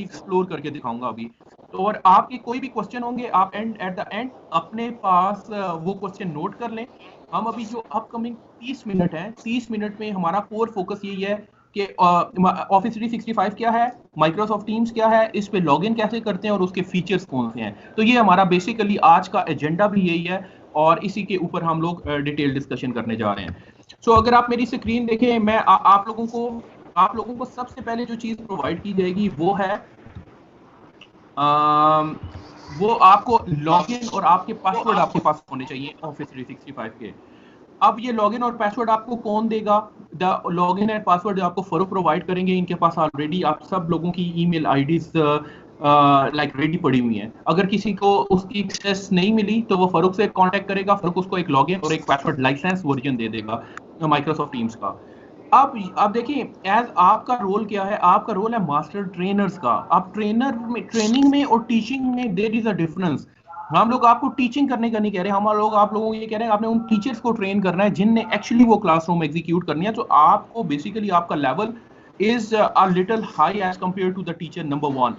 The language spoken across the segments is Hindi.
एक्सप्लोर करके दिखाऊंगा अभी। तो और आपके कोई भी क्वेश्चन होंगे आप एट द एंड अपने पास वो क्वेश्चन नोट कर लें। हम अभी जो अपकमिंग 30 मिनट है, 30 मिनट में हमारा कोर फोकस यही है कि ऑफिस 365 क्या है, माइक्रोसॉफ्ट टीम्स क्या है, इस पे लॉगिन कैसे करते हैं और उसके फीचर्स कौन से हैं। तो ये हमारा बेसिकली आज का एजेंडा भी यही है और इसी के ऊपर हम लोग डिटेल डिस्कशन करने जा रहे हैं। सो अगर आप मेरी स्क्रीन देखें, मैं आप लोगों को सबसे पहले जो चीज प्रोवाइड की जाएगी वो है वो आपको लॉगिन और आपके पासवर्ड आपके पास होने चाहिए ऑफिस 365 के। अब ये लॉगिन और पासवर्ड आपको कौन देगा? द लॉगिन एंड पासवर्ड जो आपको फरूक प्रोवाइड करेंगे, इनके पास ऑलरेडी आप सब लोगों की ईमेल आईडीज लाइक रेडी पड़ी हुई हैं। अगर किसी को उसकी एक्सेस नहीं मिली तो वो फरूक से कांटेक्ट करेगा, फरूक उसको एक लॉगिन और एक पासवर्ड लाइसेंस वर्जन दे देगा माइक्रोसॉफ्ट टीम्स का। अब देखिए, एज आपका रोल क्या है? आपका रोल है मास्टर ट्रेनर्स का। आप ट्रेनर में, ट्रेनिंग में और टीचिंग में देयर इज अ डिफरेंस। हम लोग आपको टीचिंग करने का नहीं कह रहे, हम लोग आप लोगों को ये कह रहे हैं आपने उन टीचर्स को ट्रेन करना है जिनने एक्चुअली वो क्लासरूम एग्जीक्यूट करनी है। तो आपको बेसिकली आपका level is a little high as compare to the teacher, number one.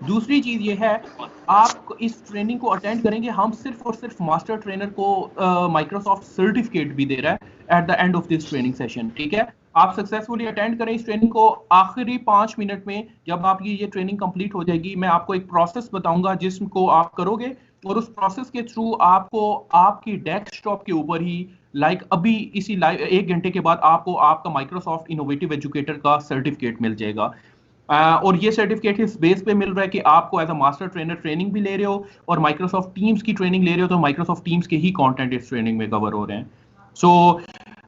दूसरी चीज ये है, आप इस ट्रेनिंग को अटेंड करेंगे, हम सिर्फ और सिर्फ मास्टर ट्रेनर को माइक्रोसॉफ्ट सर्टिफिकेट भी दे रहा है eight the end of this training session, ठीक है? आप सक्सेसफुली अटेंड करें इस ट्रेनिंग को। आखिरी 5 मिनट में जब आपकी ये ट्रेनिंग कंप्लीट हो जाएगी, मैं आपको एक प्रोसेस बताऊंगा जिसको आप करोगे और उस प्रोसेस के थ्रू आपको आपकी डेस्कटॉप के ऊपर ही अभी इसी लाइव 1 घंटे के बाद आपको आपका माइक्रोसॉफ्ट इनोवेटिव एजुकेटर का सर्टिफिकेट मिल जाएगा। और ये सर्टिफिकेट इस बेस पे मिल रहा है कि आपको as a master trainer training भी ले रहे हो और माइक्रोसॉफ्ट टीम्स की ट्रेनिंग ले रहे हो, तो माइक्रोसॉफ्ट टीम्स के ही कंटेंट इस ट्रेनिंग में कवर हो रहे हैं। सो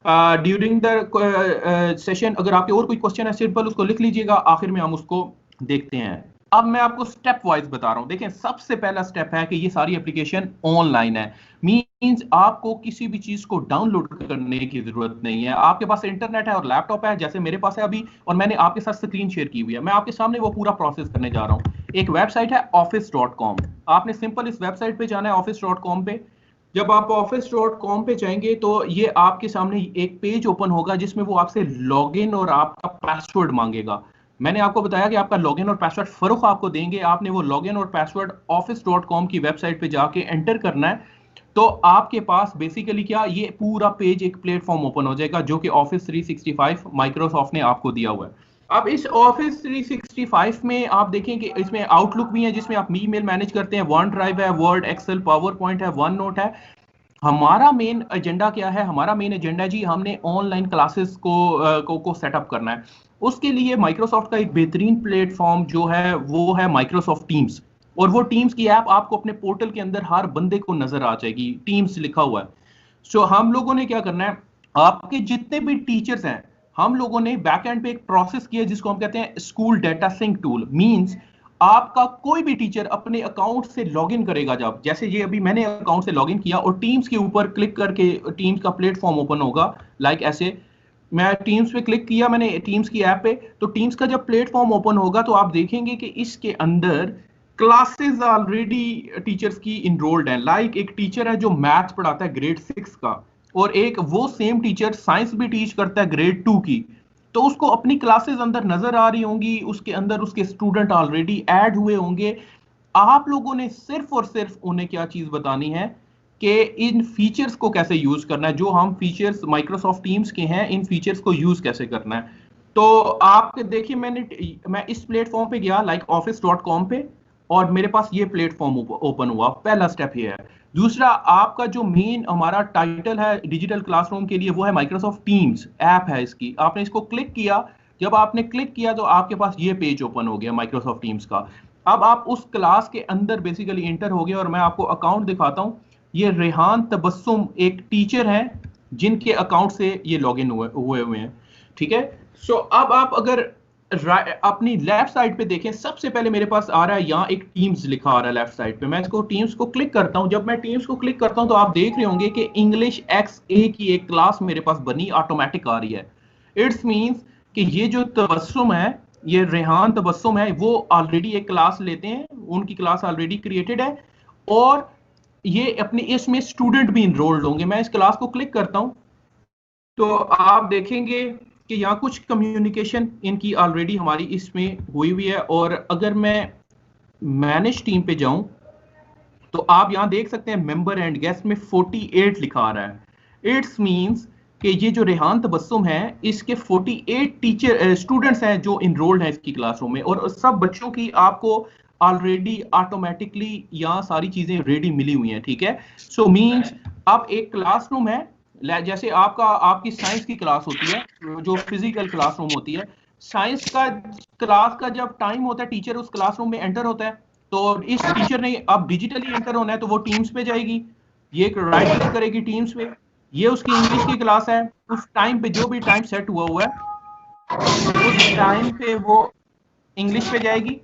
ड्यूरिंग द सेशन अगर आपके और कोई क्वेश्चन है सिंपल उसको लिख लीजिएगा, आखिर में हम उसको देखते हैं। अब मैं आपको स्टेप वाइज बता रहा हूं। देखें, सबसे पहला स्टेप है कि ये सारी एप्लीकेशन ऑनलाइन है। मींस आपको किसी भी चीज को डाउनलोड करने की जरूरत नहीं है। आपके पास इंटरनेट है और लैपटॉप है, जैसे मेरे पास है अभी, और मैंने आपके साथ स्क्रीन शेयर की हुई है। मैं आपके सामने वो पूरा प्रोसेस करने जा रहा हूं। एक वेबसाइट है office.com। आपने सिंपल इस वेबसाइट पे जाना है office.com पे। जब आप office.com पे जाएंगे तो ये आपके सामने एक पेज ओपन होगा जिसमें वो आपसे लॉगिन और आपका पासवर्ड मांगेगा। मैंने आपको बताया कि आपका लॉगिन और पासवर्ड फरूक आपको देंगे। आपने वो लॉगिन और पासवर्ड office.com की वेबसाइट पे जाके एंटर करना है। तो आपके पास बेसिकली क्या, ये पूरा पेज एक प्लेटफॉर्म ओपन हो जाएगा जो कि ऑफिस 365 माइक्रोसॉफ्ट ने आपको दिया हुआ है। अब इस ऑफिस 365 में आप देखें कि इसमें आउटलुक भी है जिसमें आप ईमेल मैनेज करते हैं, वन ड्राइव है, वर्ड, एक्सेल, पावर पॉइंट है, वन नोट है। हमारा मेन एजेंडा क्या है? हमारा मेन एजेंडा जी, हमने ऑनलाइन क्लासेस को सेटअप करना है। उसके लिए माइक्रोसॉफ्ट का एक बेहतरीन प्लेटफॉर्म जो है वो है माइक्रोसॉफ्ट टीम्स। और वो टीम्स की ऐप आपको अपने पोर्टल के अंदर हर बंदे को नजर आ जाएगी, टीम्स लिखा हुआ है। सो हम लोगों ने क्या करना है, आपके जितने भी टीचर्स हैं, हम लोगों ने बैक एंड पे एक प्रोसेस किया जिसको हम कहते हैं school data sink tool. Means आपका कोई भी टीचर अपने अकाउंट से लॉगिन करेगा, जब जैसे ये अभी मैंने अकाउंट से लॉगिन किया और टीम्स के ऊपर क्लिक करके टीम्स का प्लेटफॉर्म ओपन होगा ऐसे। मैं टीम्स पे क्लिक किया, मैंने टीम्स की ऐप पे, तो टीम्स का जब प्लेटफॉर्म ओपन होगा तो आप देखेंगे कि इसके अंदर क्लासेस ऑलरेडी टीचर्स की इनरोल्ड हैं। एक टीचर है जो मैथ्स पढ़ाता है ग्रेड 6 का, और एक वो सेम टीचर साइंस भी टीच करता है ग्रेड 2 की। तो उसको अपनी क्लासेस अंदर नजर आ रही होंगी, उसके अंदर उसके स्टूडेंट ऑलरेडी ऐड हुए होंगे। आप लोगों ने सिर्फ और सिर्फ उन्हें क्या चीज बतानी है कि इन फीचर्स को कैसे यूज करना है, जो हम फीचर्स माइक्रोसॉफ्ट टीम्स के हैं, इन फीचर्स को यूज कैसे करना है। तो आप देखिए, मैं इस प्लेटफॉर्म पे गया office.com पे, और मेरे पास ये प्लेटफॉर्म ओपन हुआ। पहला स्टेप ये है। दूसरा, आपका जो मेन हमारा टाइटल है डिजिटल क्लासरूम के लिए वो है माइक्रोसॉफ्ट टीम्स ऐप है इसकी। आपने इसको क्लिक किया, जब आपने क्लिक किया तो आपके पास ये पेज ओपन हो गया माइक्रोसॉफ्ट टीम्स का। अब आप उस क्लास के अंदर बेसिकली एंटर हो गए और मैं आपको अकाउंट दिखाता हूं। ये रेहान तबस्सुम एक टीचर है जिनके अकाउंट से ये लॉगिन हुए हैं, ठीक है? सो अब आप अगर अपनी लेफ्ट साइड पे देखें, सबसे पहले मेरे पास आ रहा है यहाँ एक टीम्स लिखा आ रहा है लेफ्ट साइड पे। मैं इसको टीम्स को क्लिक करता हूँ। जब मैं टीम्स को क्लिक करता हूँ तो आप देख रहे होंगे कि इंग्लिश XA की एक क्लास मेरे पास बनी ऑटोमेटिक आ रही है। इट्स मींस कि ये जो तबस्सुम है, ये रेहान तबस्सुम है, वो ऑलरेडी एक क्लास लेते हैं, उनकी क्लास ऑलरेडी क्रिएटेड है और ये अपने इसमें स्टूडेंट भी इनरोल्ड होंगे। मैं इस क्लास को क्लिक करता हूं तो आप देखेंगे कि यहाँ कुछ कम्युनिकेशन इनकी ऑलरेडी हमारी इसमें हुई हुई है। और अगर मैं मैनेज टीम पे जाऊं तो आप यहाँ देख सकते हैं मेंबर एंड गेस्ट में 48 लिखा आ रहा है। इट्स मींस कि ये जो रेहान तबस्सुम है इसके 48 टीचर स्टूडेंट्स हैं जो इनरोल्ड हैं इसकी क्लासरूम में, और सब बच्चों की आपको ऑलरेडी ऑटोमेटिकली यहाँ सारी चीजें रेडी मिली हुई हैं। ठीक है, सो मींस अब एक क्लासरूम है, जैसे आपकी साइंस की क्लास होती है, जो फिजिकल क्लासरूम होती है, साइंस का क्लास का जब टाइम होता है टीचर उस क्लासरूम में एंटर होता है, तो इस टीचर ने अब डिजिटली एंटर होना है तो वो टीम्स पे जाएगी, ये राइट क्लिक करेगी टीम्स पे, ये उसकी इंग्लिश की क्लास है, उस टाइम पे जो भी टाइम सेट हुआ हुआ है तो उस टाइम पे वो इंग्लिश पे जाएगी।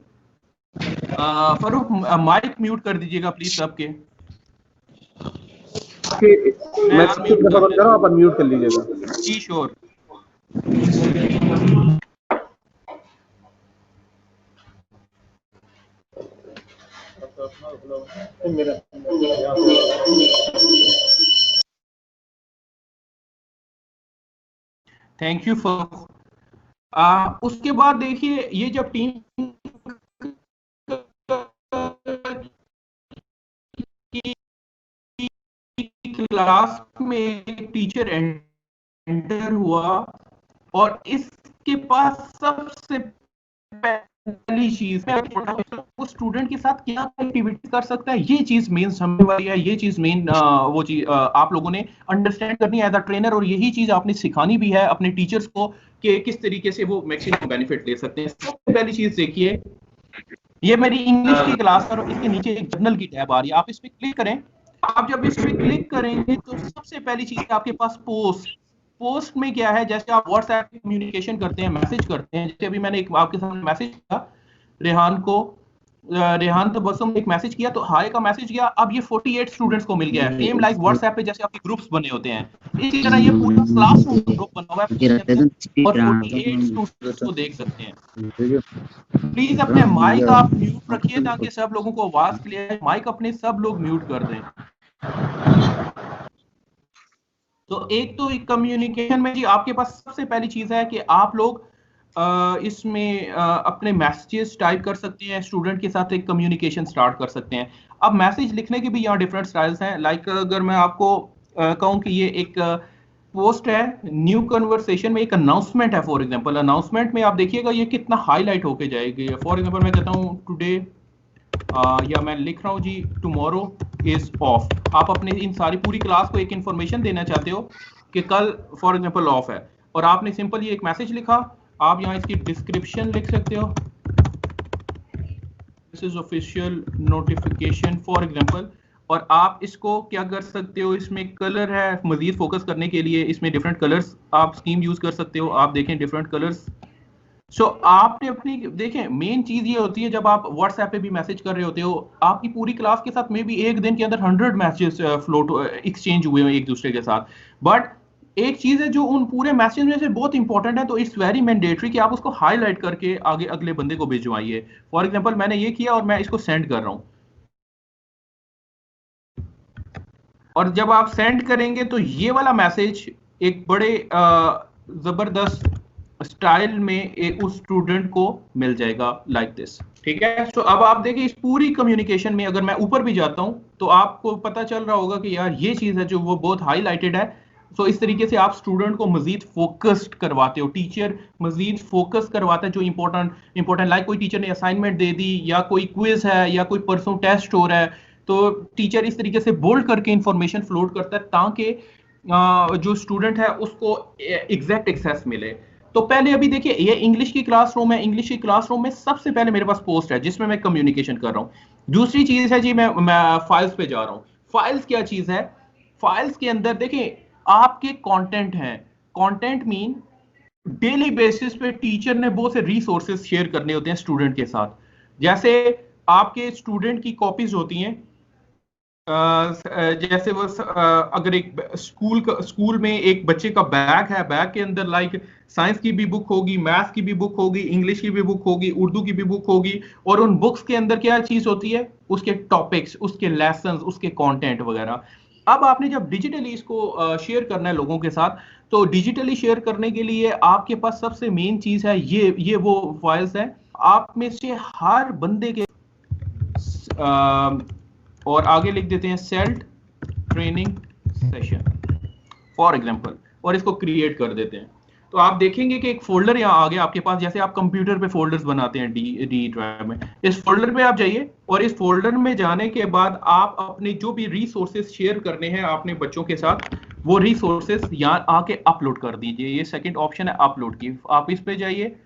फरूक माइक म्यूट कर दीजिएगा प्लीज सबके। मैं सबसे दफा बंद कर रहा हूं, आप अनम्यूट कर लीजिएगा। जी श्योर। थैंक यू फॉर उसके बाद देखिए ये जब टीम क्लास में टीचर एंटर हुआ और इसके पास सबसे पहली चीज वो स्टूडेंट के साथ क्या एक्टिविटी कर सकता है, ये चीज मेन समझने वाली है, ये चीज मेन वो चीज आप लोगों ने अंडरस्टैंड करनी है एज अ ट्रेनर, और यही चीज आपने सिखानी भी है अपने टीचर्स को कि किस तरीके से वो मैक्सिमम बेनिफिट ले सकते हैं। सबसे पहली चीज देखिए, ये मेरी इंग्लिश की क्लास है और इसके नीचे एक जर्नल की टैब आ रही है, आप इस पे क्लिक करें। आप जब इस पे क्लिक करेंगे तो सबसे पहली चीज है आपके पास पोस्ट में क्या है, जैसे आप व्हाट्सएप पे कम्युनिकेशन करते हैं, मैसेज करते हैं, जैसे अभी मैंने एक आपके सामने मैसेज किया रेहान तबस्सुम एक मैसेज किया तो हाय का मैसेज गया, अब ये 48 स्टूडेंट्स को मिल गया है, सेम लाइक व्हाट्सएप पे जैसे आपके ग्रुप्स बने होते हैं, इसी तरह ये पूरा क्लासरूम ग्रुप बना हुआ है और 48 स्टूडेंट्स को देख सकते हैं। प्लीज अपने माइक आप म्यूट रखिए ताकि सब लोगों को आवाज क्लियर है, माइक अपने सब लोग म्यूट कर दें। तो एक तो कम्युनिकेशन में जी आपके पास सबसे पहली चीज है कि आप लोग इसमें अपने मैसेजेस टाइप कर सकते हैं, स्टूडेंट के साथ एक कम्युनिकेशन स्टार्ट कर सकते हैं। अब मैसेज लिखने के भी यहाँ डिफरेंट स्टाइल्स हैं, लाइक अगर मैं आपको कहूँ कि ये एक पोस्ट है, न्यू कन्वर्सेशन में एक अनाउंसमेंट है, फॉर एग्जांपल अनाउंसमेंट में आप देखिएगा ये कितना हाईलाइट होके जाएगी। फॉर एग्जांपल मैं कहता हूँ टुडे या मैं लिख रहा हूँ जी टुमारो इज ऑफ, आप अपने इन सारी पूरी क्लास को एक इंफॉर्मेशन देना चाहते हो कि कल फॉर एग्जांपल ऑफ है, और आपने सिंपल ये एक मैसेज लिखा, आप यहाँ इसकी डिस्क्रिप्शन लिख सकते हो, this is official notification for example, और आप इसको क्या कर सकते हो, इसमें कलर है मजीद फोकस करने के लिए, इसमें डिफरेंट कलर्स आप स्कीम यूज कर सकते हो, आप देखें डिफरेंट कलर्स। सो आपने अपनी देखें मेन चीज ये होती है जब आप व्हाट्सएप पे भी मैसेज कर रहे होते हो, आपकी पूरी क्लास के साथ में भी एक दिन के अंदर 100 मैसेजेस फ्लोट एक्सचेंज हुए हैं एक दूसरे के साथ, बट एक चीज है जो उन पूरे मैसेज में से बहुत इंपॉर्टेंट है, तो इट्स वेरी मैंडेटरी कि आप उसको हाईलाइट करके आगे अगले बंदे को भिजवाइए। फॉर एग्जांपल मैंने ये किया और मैं इसको सेंड कर रहा हूं, और जब आप सेंड करेंगे तो ये वाला मैसेज एक बड़े जबरदस्त स्टाइल में उस स्टूडेंट को मिल जाएगा लाइक दिस। ठीक है, तो अब आप देखिए इस पूरी कम्युनिकेशन में अगर मैं ऊपर भी जाता हूं तो आपको पता चल रहा होगा कि यार ये चीज है जो वो बहुत हाईलाइटेड है। सो इस तरीके से आप स्टूडेंट को मजीद फोकस्ड करवाते हो, टीचर मजीद फोकस करवाता है जो इंपॉर्टेंट लाइक कोई टीचर ने असाइनमेंट दे दी या कोई क्विज है या कोई परसों टेस्ट हो रहा है, तो टीचर इस तरीके से बोल्ड करके इंफॉर्मेशन फ्लोट करता है ताकि जो स्टूडेंट है उसको एग्जैक्ट एक्सेस मिले। तो पहले अभी देखिए ये इंग्लिश की क्लासरूम है, इंग्लिश की क्लासरूम में सबसे पहले मेरे पास पोस्ट है जिसमें मैं कम्युनिकेशन कर रहा हूं। दूसरी चीज है जी मैं फाइल्स पे जा रहा हूं। फाइल्स क्या चीज है, फाइल्स के अंदर देखिए आपके कंटेंट हैं, कंटेंट मीन डेली बेसिस पे टीचर ने बहुत से रिसोर्सेज शेयर करने होते हैं स्टूडेंट के साथ, जैसे आपके स्टूडेंट की कॉपीज होती हैं, जैसे वो अगर एक स्कूल में एक बच्चे का बैग है, बैग के अंदर लाइक साइंस की भी बुक होगी, मैथ्स की भी बुक होगी, इंग्लिश की भी बुक होगी, उर्दू की भी बुक होगी, और उन बुक्स के अंदर क्या चीज होती है, उसके टॉपिक्स, उसके लेसन्स, उसके कंटेंट वगैरह। अब आपने जब डिजिटली इसको शेयर करना है लोगों के साथ, तो डिजिटली शेयर करने के लिए आपके पास सबसे मेन चीज है ये वो फाइल्स है। आप में से हर बंदे के और आगे लिख देते हैं self training session for example, और इसको क्रिएट कर देते हैं। तो आप देखेंगे कि एक फोल्डर यहाँ आ गया आपके पास, जैसे आप कंप्यूटर पे फोल्डर्स बनाते हैं डी ड्राइव में। इस फोल्डर पे आप जाइए और इस फोल्डर में जाने के बाद आप अपने जो भी रिसोर्सेज शेयर करने हैं अपने बच्चों के साथ, वो रिसोर्सेज यहाँ आके अपलोड कर दीजिए। ये सेकंड ऑप्शन है अपलोड की, आप इस पे जाइए,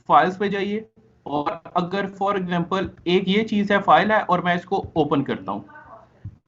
फाइल्स पे जाइए, और अगर फॉर एग्जांपल एक ये चीज है फाइल है और मैं इसको ओपन करता हूँ,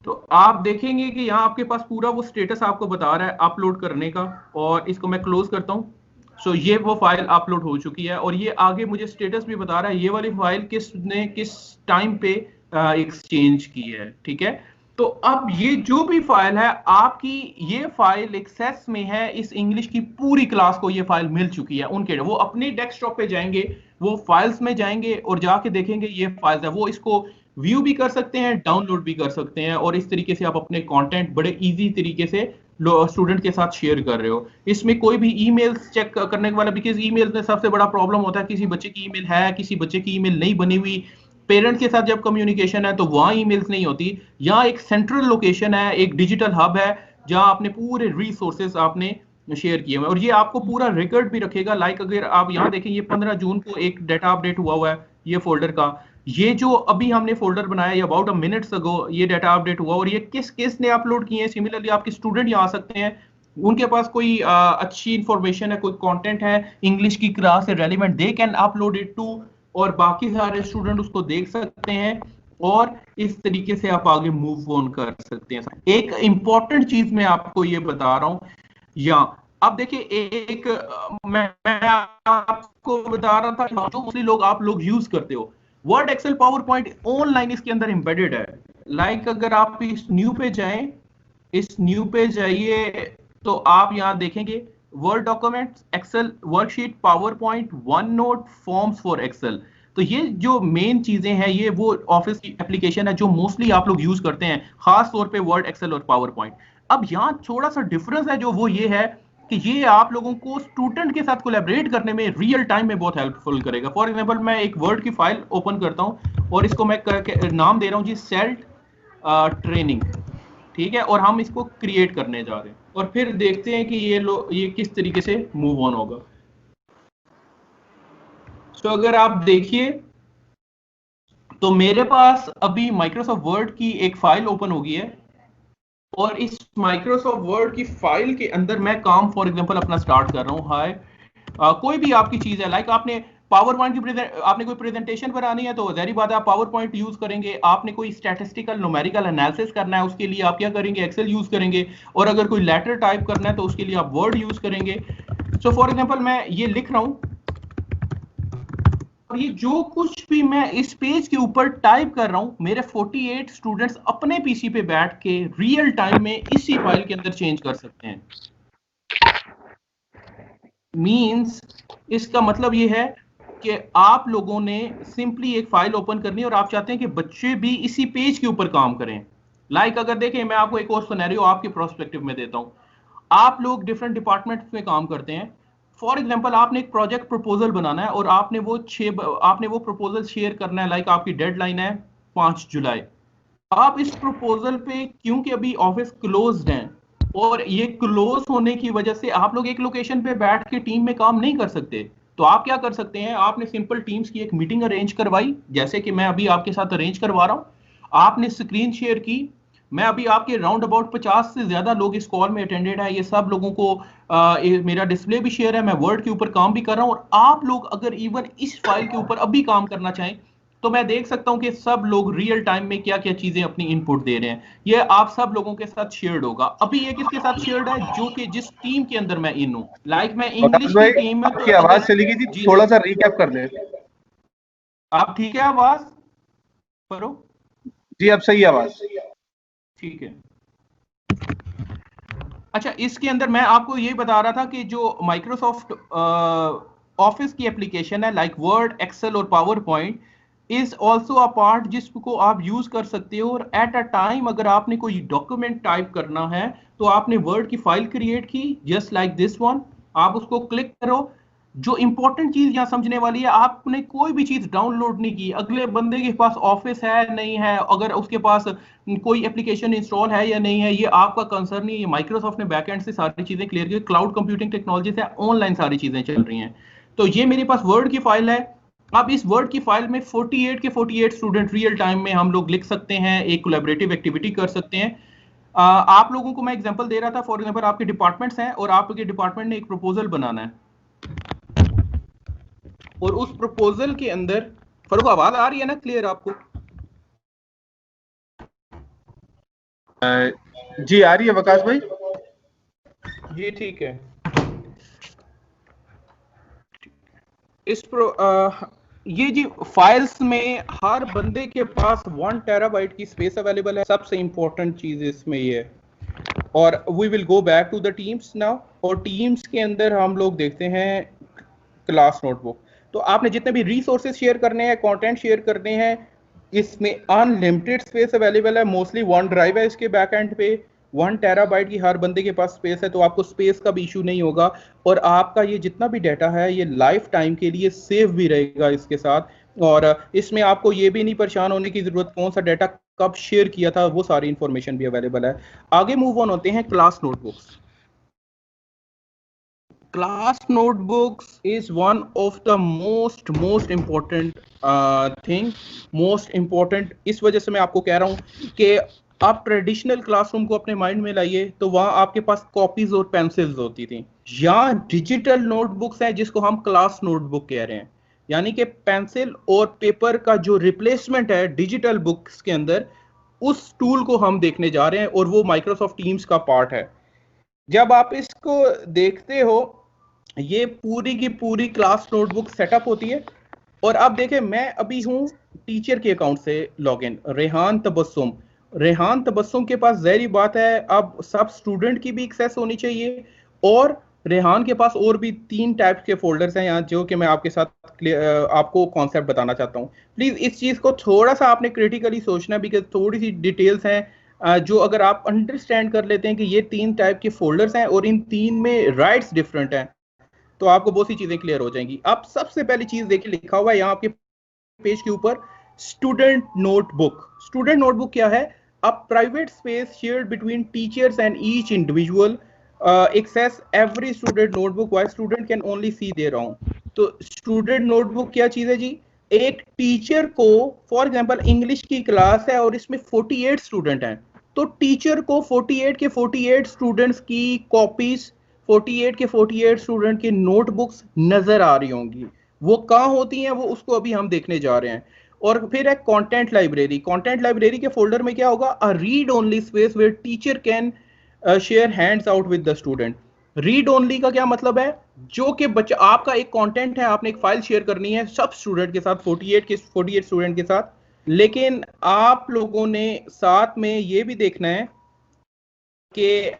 तो आप देखेंगे कि यहाँ आपके पास पूरा वो स्टेटस आपको बता रहा है अपलोड करने का। और इसको मैं क्लोज करता हूँ। सो ये वो फाइल अपलोड हो चुकी है, और ये आगे मुझे स्टेटस भी बता रहा है ये वाली फाइल किसने किस टाइम पे एक्सचेंज की है। ठीक है, तो अब ये जो भी फाइल है आपकी, ये फाइल एक्सेस में है, इस इंग्लिश की पूरी क्लास को ये फाइल मिल चुकी है उनके। वो अपने डेस्कटॉप पे जाएंगे, वो फाइल्स में जाएंगे और जाके देखेंगे ये फाइल्स है, वो इसको व्यू भी कर सकते हैं, डाउनलोड भी कर सकते हैं, और इस तरीके से आप अपने कंटेंट बड़े इजी तरीके से स्टूडेंट के साथ शेयर कर रहे हो। इसमें कोई भी ईमेल्स चेक करने वाला, बिकॉज ईमेल में सबसे बड़ा प्रॉब्लम होता है किसी बच्चे की ईमेल है, किसी बच्चे की ईमेल नहीं बनी हुई, पेरेंट के साथ जब कम्युनिकेशन है तो वहां ईमेल्स नहीं होती। यहाँ एक सेंट्रल लोकेशन है, एक डिजिटल हब है जहां आपने पूरे रिसोर्सेस आपने शेयर किए हुए, और ये आपको पूरा रिकॉर्ड भी रखेगा। लाइक अगर आप यहाँ देखें, ये 15 जून को एक डाटा अपडेट हुआ है ये फोल्डर का। ये जो अभी हमने फोल्डर बनाया ये अबाउट अ मिनट्स अगो ये डाटा अपडेट हुआ, और ये किस ने अपलोड किए हैं। सिमिलरली आपके स्टूडेंट यहाँ आ सकते हैं, उनके पास कोई अच्छी इंफॉर्मेशन है, कोई कंटेंट है इंग्लिश की क्लास से relevant, they can upload it to, और बाकी सारे स्टूडेंट उसको देख सकते हैं, और इस तरीके से आप आगे मूव ऑन कर सकते हैं। एक इंपॉर्टेंट चीज मैं आपको ये बता रहा हूं, या अब देखिए एक मैं आपको बता रहा था जो मोस्टली आप लोग यूज करते हो, Word, Excel, PowerPoint online इसके अंदर एम्बेडेड है। लाइक अगर आप इस न्यू पे जाएं, इस न्यू पे जाइए, तो आप यहां देखेंगे Word documents, Excel worksheet, PowerPoint, OneNote, Forms for Excel. तो ये जो मेन चीजें हैं ये वो ऑफिस की एप्लीकेशन है जो मोस्टली आप लोग यूज करते हैं, खास तौर पे वर्ड, एक्सेल और पावर पॉइंट। अब यहाँ थोड़ा सा डिफरेंस है जो वो ये है कि ये आप लोगों को स्टूडेंट के साथ कोलैबोरेट करने में रियल टाइम में बहुत हेल्पफुल करेगा। फॉर एग्जांपल मैं एक वर्ड की फाइल ओपन करता हूं और इसको मैं नाम दे रहा हूं जी सेल्फ ट्रेनिंग, ठीक है, और हम इसको क्रिएट करने जा रहे हैं, और फिर देखते हैं कि ये किस तरीके से मूव ऑन होगा। तो अगर आप देखिए तो मेरे पास अभी माइक्रोसॉफ्ट वर्ड की एक फाइल ओपन हो गई है, और इस माइक्रोसॉफ्ट वर्ड की फाइल के अंदर मैं काम फॉर एग्जांपल अपना स्टार्ट कर रहा हूं। हाय कोई भी आपकी चीज है, लाइक आपने पावर पॉइंट की आपने कोई प्रेजेंटेशन बनानी है तो जहरी बात है आप पावर पॉइंट यूज करेंगे। आपने कोई स्टैटिस्टिकल न्यूमेरिकल एनालिसिस करना है उसके लिए आप क्या करेंगे, एक्सेल यूज करेंगे, और अगर कोई लेटर टाइप करना है तो उसके लिए आप वर्ड यूज करेंगे। सो फॉर एग्जांपल मैं ये लिख रहा हूं, और ये जो कुछ भी मैं इस पेज के ऊपर टाइप कर रहा हूं मेरे 48 स्टूडेंट्स अपने पीसी पे बैठ के रियल टाइम में इसी फाइल के अंदर चेंज कर सकते हैं। मींस इसका मतलब ये है कि आप लोगों ने सिंपली एक फाइल ओपन करनी है और आप चाहते हैं कि बच्चे भी इसी पेज के ऊपर काम करें। लाइक अगर देखें मैं आपको एक और सिनेरियो आपके प्रोस्पेक्टिव में देता हूं। आप लोग डिफरेंट डिपार्टमेंट्स में काम करते हैं। फॉर एग्जांपल आपने एक प्रोजेक्ट प्रपोजल बनाना है और आपने वो प्रपोजल शेयर करना है। लाइक आपकी डेडलाइन है 5 जुलाई। आप इस प्रपोजल पे, क्योंकि अभी ऑफिस क्लोज्ड है और ये क्लोज होने की वजह से आप लोग एक लोकेशन पे बैठ के टीम में काम नहीं कर सकते, तो आप क्या कर सकते हैं, आपने सिंपल टीम्स की एक मीटिंग अरेंज करवाई, जैसे कि मैं अभी आपके साथ अरेंज करवा रहा हूं। आपने स्क्रीन शेयर की, मैं अभी आपके राउंड अबाउट 50 से ज्यादा लोग इस कॉल में अटेंडेड है, ये सब लोगों को मेरा डिस्प्ले भी शेयर है, मैं वर्ड के ऊपर काम भी कर रहा हूं, और आप लोग अगर इवन इस फाइल के ऊपर अभी काम करना चाहें तो मैं देख सकता हूं कि सब लोग रियल टाइम में क्या क्या चीजें अपनी इनपुट दे रहे हैं। ये आप सब लोगों के साथ शेयर्ड होगा। अभी ये किसके साथ शेयर्ड है, जो कि जिस टीम के अंदर मैं इन हूं। लाइक मैं इंग्लिश की टीम में, आपकी आवाज चली गई थी, थोड़ा सा रिकैप कर दे। आप ठीक है आवाज करो जी अब सही आवाज, ठीक है। अच्छा, इसके अंदर मैं आपको ये बता रहा था कि जो माइक्रोसॉफ्ट ऑफिस की एप्लीकेशन है लाइक वर्ड, एक्सेल और power point, is also a part जिसको आप यूज कर सकते हो। और एट अ टाइम अगर आपने कोई डॉक्यूमेंट टाइप करना है तो आपने वर्ड की फाइल क्रिएट की जस्ट लाइक दिस वन, आप उसको क्लिक करो। जो इंपॉर्टेंट चीज यहाँ समझने वाली है, आपने कोई भी चीज डाउनलोड नहीं की, अगले बंदे के पास ऑफिस है नहीं है, अगर उसके पास कोई एप्लीकेशन इंस्टॉल है या नहीं है, ये आपका कंसर्न नहीं है। माइक्रोसॉफ्ट ने बैकएंड से सारी चीजें क्लियर की, क्लाउड कंप्यूटिंग टेक्नोलॉजी से ऑनलाइन सारी चीजें चल रही हैं। तो ये मेरे पास वर्ड की फाइल है। अब इस वर्ड की फाइल में 48 के 48 स्टूडेंट रियल टाइम में हम लोग लिख सकते हैं, एक कोलैबोरेटिव एक्टिविटी कर सकते हैं। आप लोगों को मैं एग्जांपल दे रहा था, फॉर एग्जांपल आपके डिपार्टमेंट्स हैं और आपके डिपार्टमेंट ने एक प्रपोजल बनाना है, और उस प्रपोजल के अंदर, फरूक आवाज आ रही है ना क्लियर आपको? जी आ रही है वकास भाई। जी ठीक है। ये जी फाइल्स में हर बंदे के पास 1 टेराबाइट की स्पेस अवेलेबल है। सबसे इंपॉर्टेंट चीज इसमें ये है। और we will go back to the Teams now. और टीम्स के अंदर हम लोग देखते हैं क्लास नोटबुक। तो आपने जितने भी रिसोर्सेज शेयर करने हैं, कंटेंट शेयर करने हैं, इसमें अनलिमिटेड स्पेस अवेलेबल है। मोस्टली वन ड्राइव है इसके बैक एंड पे, 1 टेराबाइट की हर बंदे के पास स्पेस है, तो आपको स्पेस का भी इशू नहीं होगा। और आपका ये जितना भी डाटा है ये लाइफ टाइम के लिए सेव भी रहेगा इसके साथ। और इसमें आपको ये भी नहीं परेशान होने की जरूरत कौन सा डाटा कब शेयर किया था, वो सारी इंफॉर्मेशन भी अवेलेबल है। आगे मूव ऑन होते हैं class notebooks. Class notebooks is one of the most important thing, most important। इस वजह से मैं आपको कह रहा हूँ कि आप ट्रेडिशनल क्लासरूम को अपने माइंड में लाइए, तो वहां आपके पास कॉपीज और पेंसिल्स होती थी। यहाँ डिजिटल नोटबुक्स हैं जिसको हम क्लास नोटबुक कह रहे हैं, यानी कि पेंसिल और पेपर का जो रिप्लेसमेंट है डिजिटल बुक्स के अंदर, उस टूल को हम देखने जा रहे हैं, और वो माइक्रोसॉफ्ट टीम्स का पार्ट है। जब आप इसको देखते हो, ये पूरी की पूरी क्लास नोटबुक सेटअप होती है। और अब देखें, मैं अभी हूं टीचर के अकाउंट से लॉगिन, रेहान तबस्सुम। रेहान तबस्सुम के पास ज़ाहिर बात है अब सब स्टूडेंट की भी एक्सेस होनी चाहिए, और रेहान के पास और भी 3 टाइप के फोल्डर्स हैं यहाँ, जो कि मैं आपके साथ आपको कॉन्सेप्ट बताना चाहता हूँ। प्लीज इस चीज को थोड़ा सा आपने क्रिटिकली सोचना है, बिकॉज थोड़ी सी डिटेल्स हैं जो अगर आप अंडरस्टैंड कर लेते हैं कि ये 3 टाइप के फोल्डर्स हैं और इन 3 में राइट्स डिफरेंट हैं, तो आपको बहुत सी चीजें क्लियर हो जाएंगी। अब सबसे पहली चीज देखिए, लिखा हुआ है यहाँ आपके पेज के ऊपर, स्टूडेंट नोटबुक। स्टूडेंट नोटबुक क्या है? A private space shared between teachers and each individual access every student notebook while student can only see their own. तो स्टूडेंट नोटबुक क्या चीज है जी? एक टीचर को, फॉर एग्जांपल इंग्लिश की क्लास है और इसमें 48 स्टूडेंट हैं, तो टीचर को 48 के 48 स्टूडेंट्स की कॉपीज, 48 के 48 स्टूडेंट की नोटबुक्स नजर आ रही होंगी। वो कहाँ होती हैं, वो उसको अभी हम देखने जा रहे हैं। और फिर है कंटेंट लाइब्रेरी। कंटेंट लाइब्रेरी के फोल्डर में क्या होगा? A read only space where teacher can share hands out with the student. Read only का क्या मतलब है? जो कि बच्चा, आपका एक कंटेंट है, आपने एक फाइल शेयर करनी है सब स्टूडेंट के साथ, 48 स्टूडेंट के साथ, लेकिन आप लोगों ने साथ में ये भी देखना है कि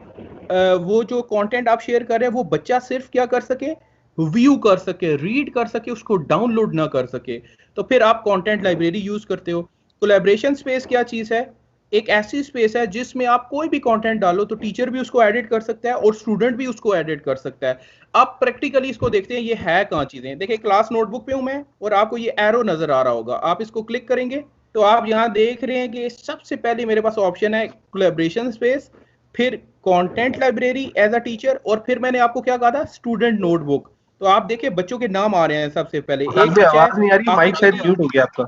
वो जो कंटेंट आप शेयर कर रहे हैं वो बच्चा सिर्फ क्या कर सके? व्यू कर सके, रीड कर सके, उसको डाउनलोड ना कर सके। तो फिर आप कंटेंट लाइब्रेरी यूज करते हो। कोलैबोरेशन स्पेस क्या चीज है? एक ऐसी स्पेस है जिसमें आप कोई भी कंटेंट डालो तो टीचर भी उसको एडिट कर सकता है और स्टूडेंट भी उसको एडिट कर सकता है। अब प्रैक्टिकली इसको देखते हैं ये है कहाँ चीजें। देखिए क्लास नोटबुक पे हूं मैं, और आपको ये एरो नजर आ रहा होगा, आप इसको क्लिक करेंगे तो आप यहाँ देख रहे हैं कि सबसे पहले मेरे पास ऑप्शन है कोलैबोरेशन स्पेस, फिर content library as a teacher, और फिर मैंने आपको क्या कहा था? Student notebook. तो आप देखिए बच्चों के नाम आ रहे हैं सबसे पहले। एक बच्चा आवाज नहीं आ रही, माइक शायद म्यूट हो गया आपका।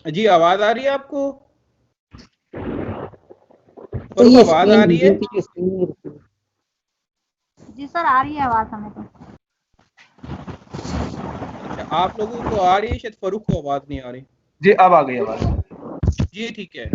जी आवाज आ रही है आपको? और वो आवाज आ रही है? जी सर आ रही है आवाज हमें तो। अच्छा, आप लोगों को आ रही है, शायद फरूक को आवाज नहीं आ रही। जी अब आ गई आवाज। जी ठीक है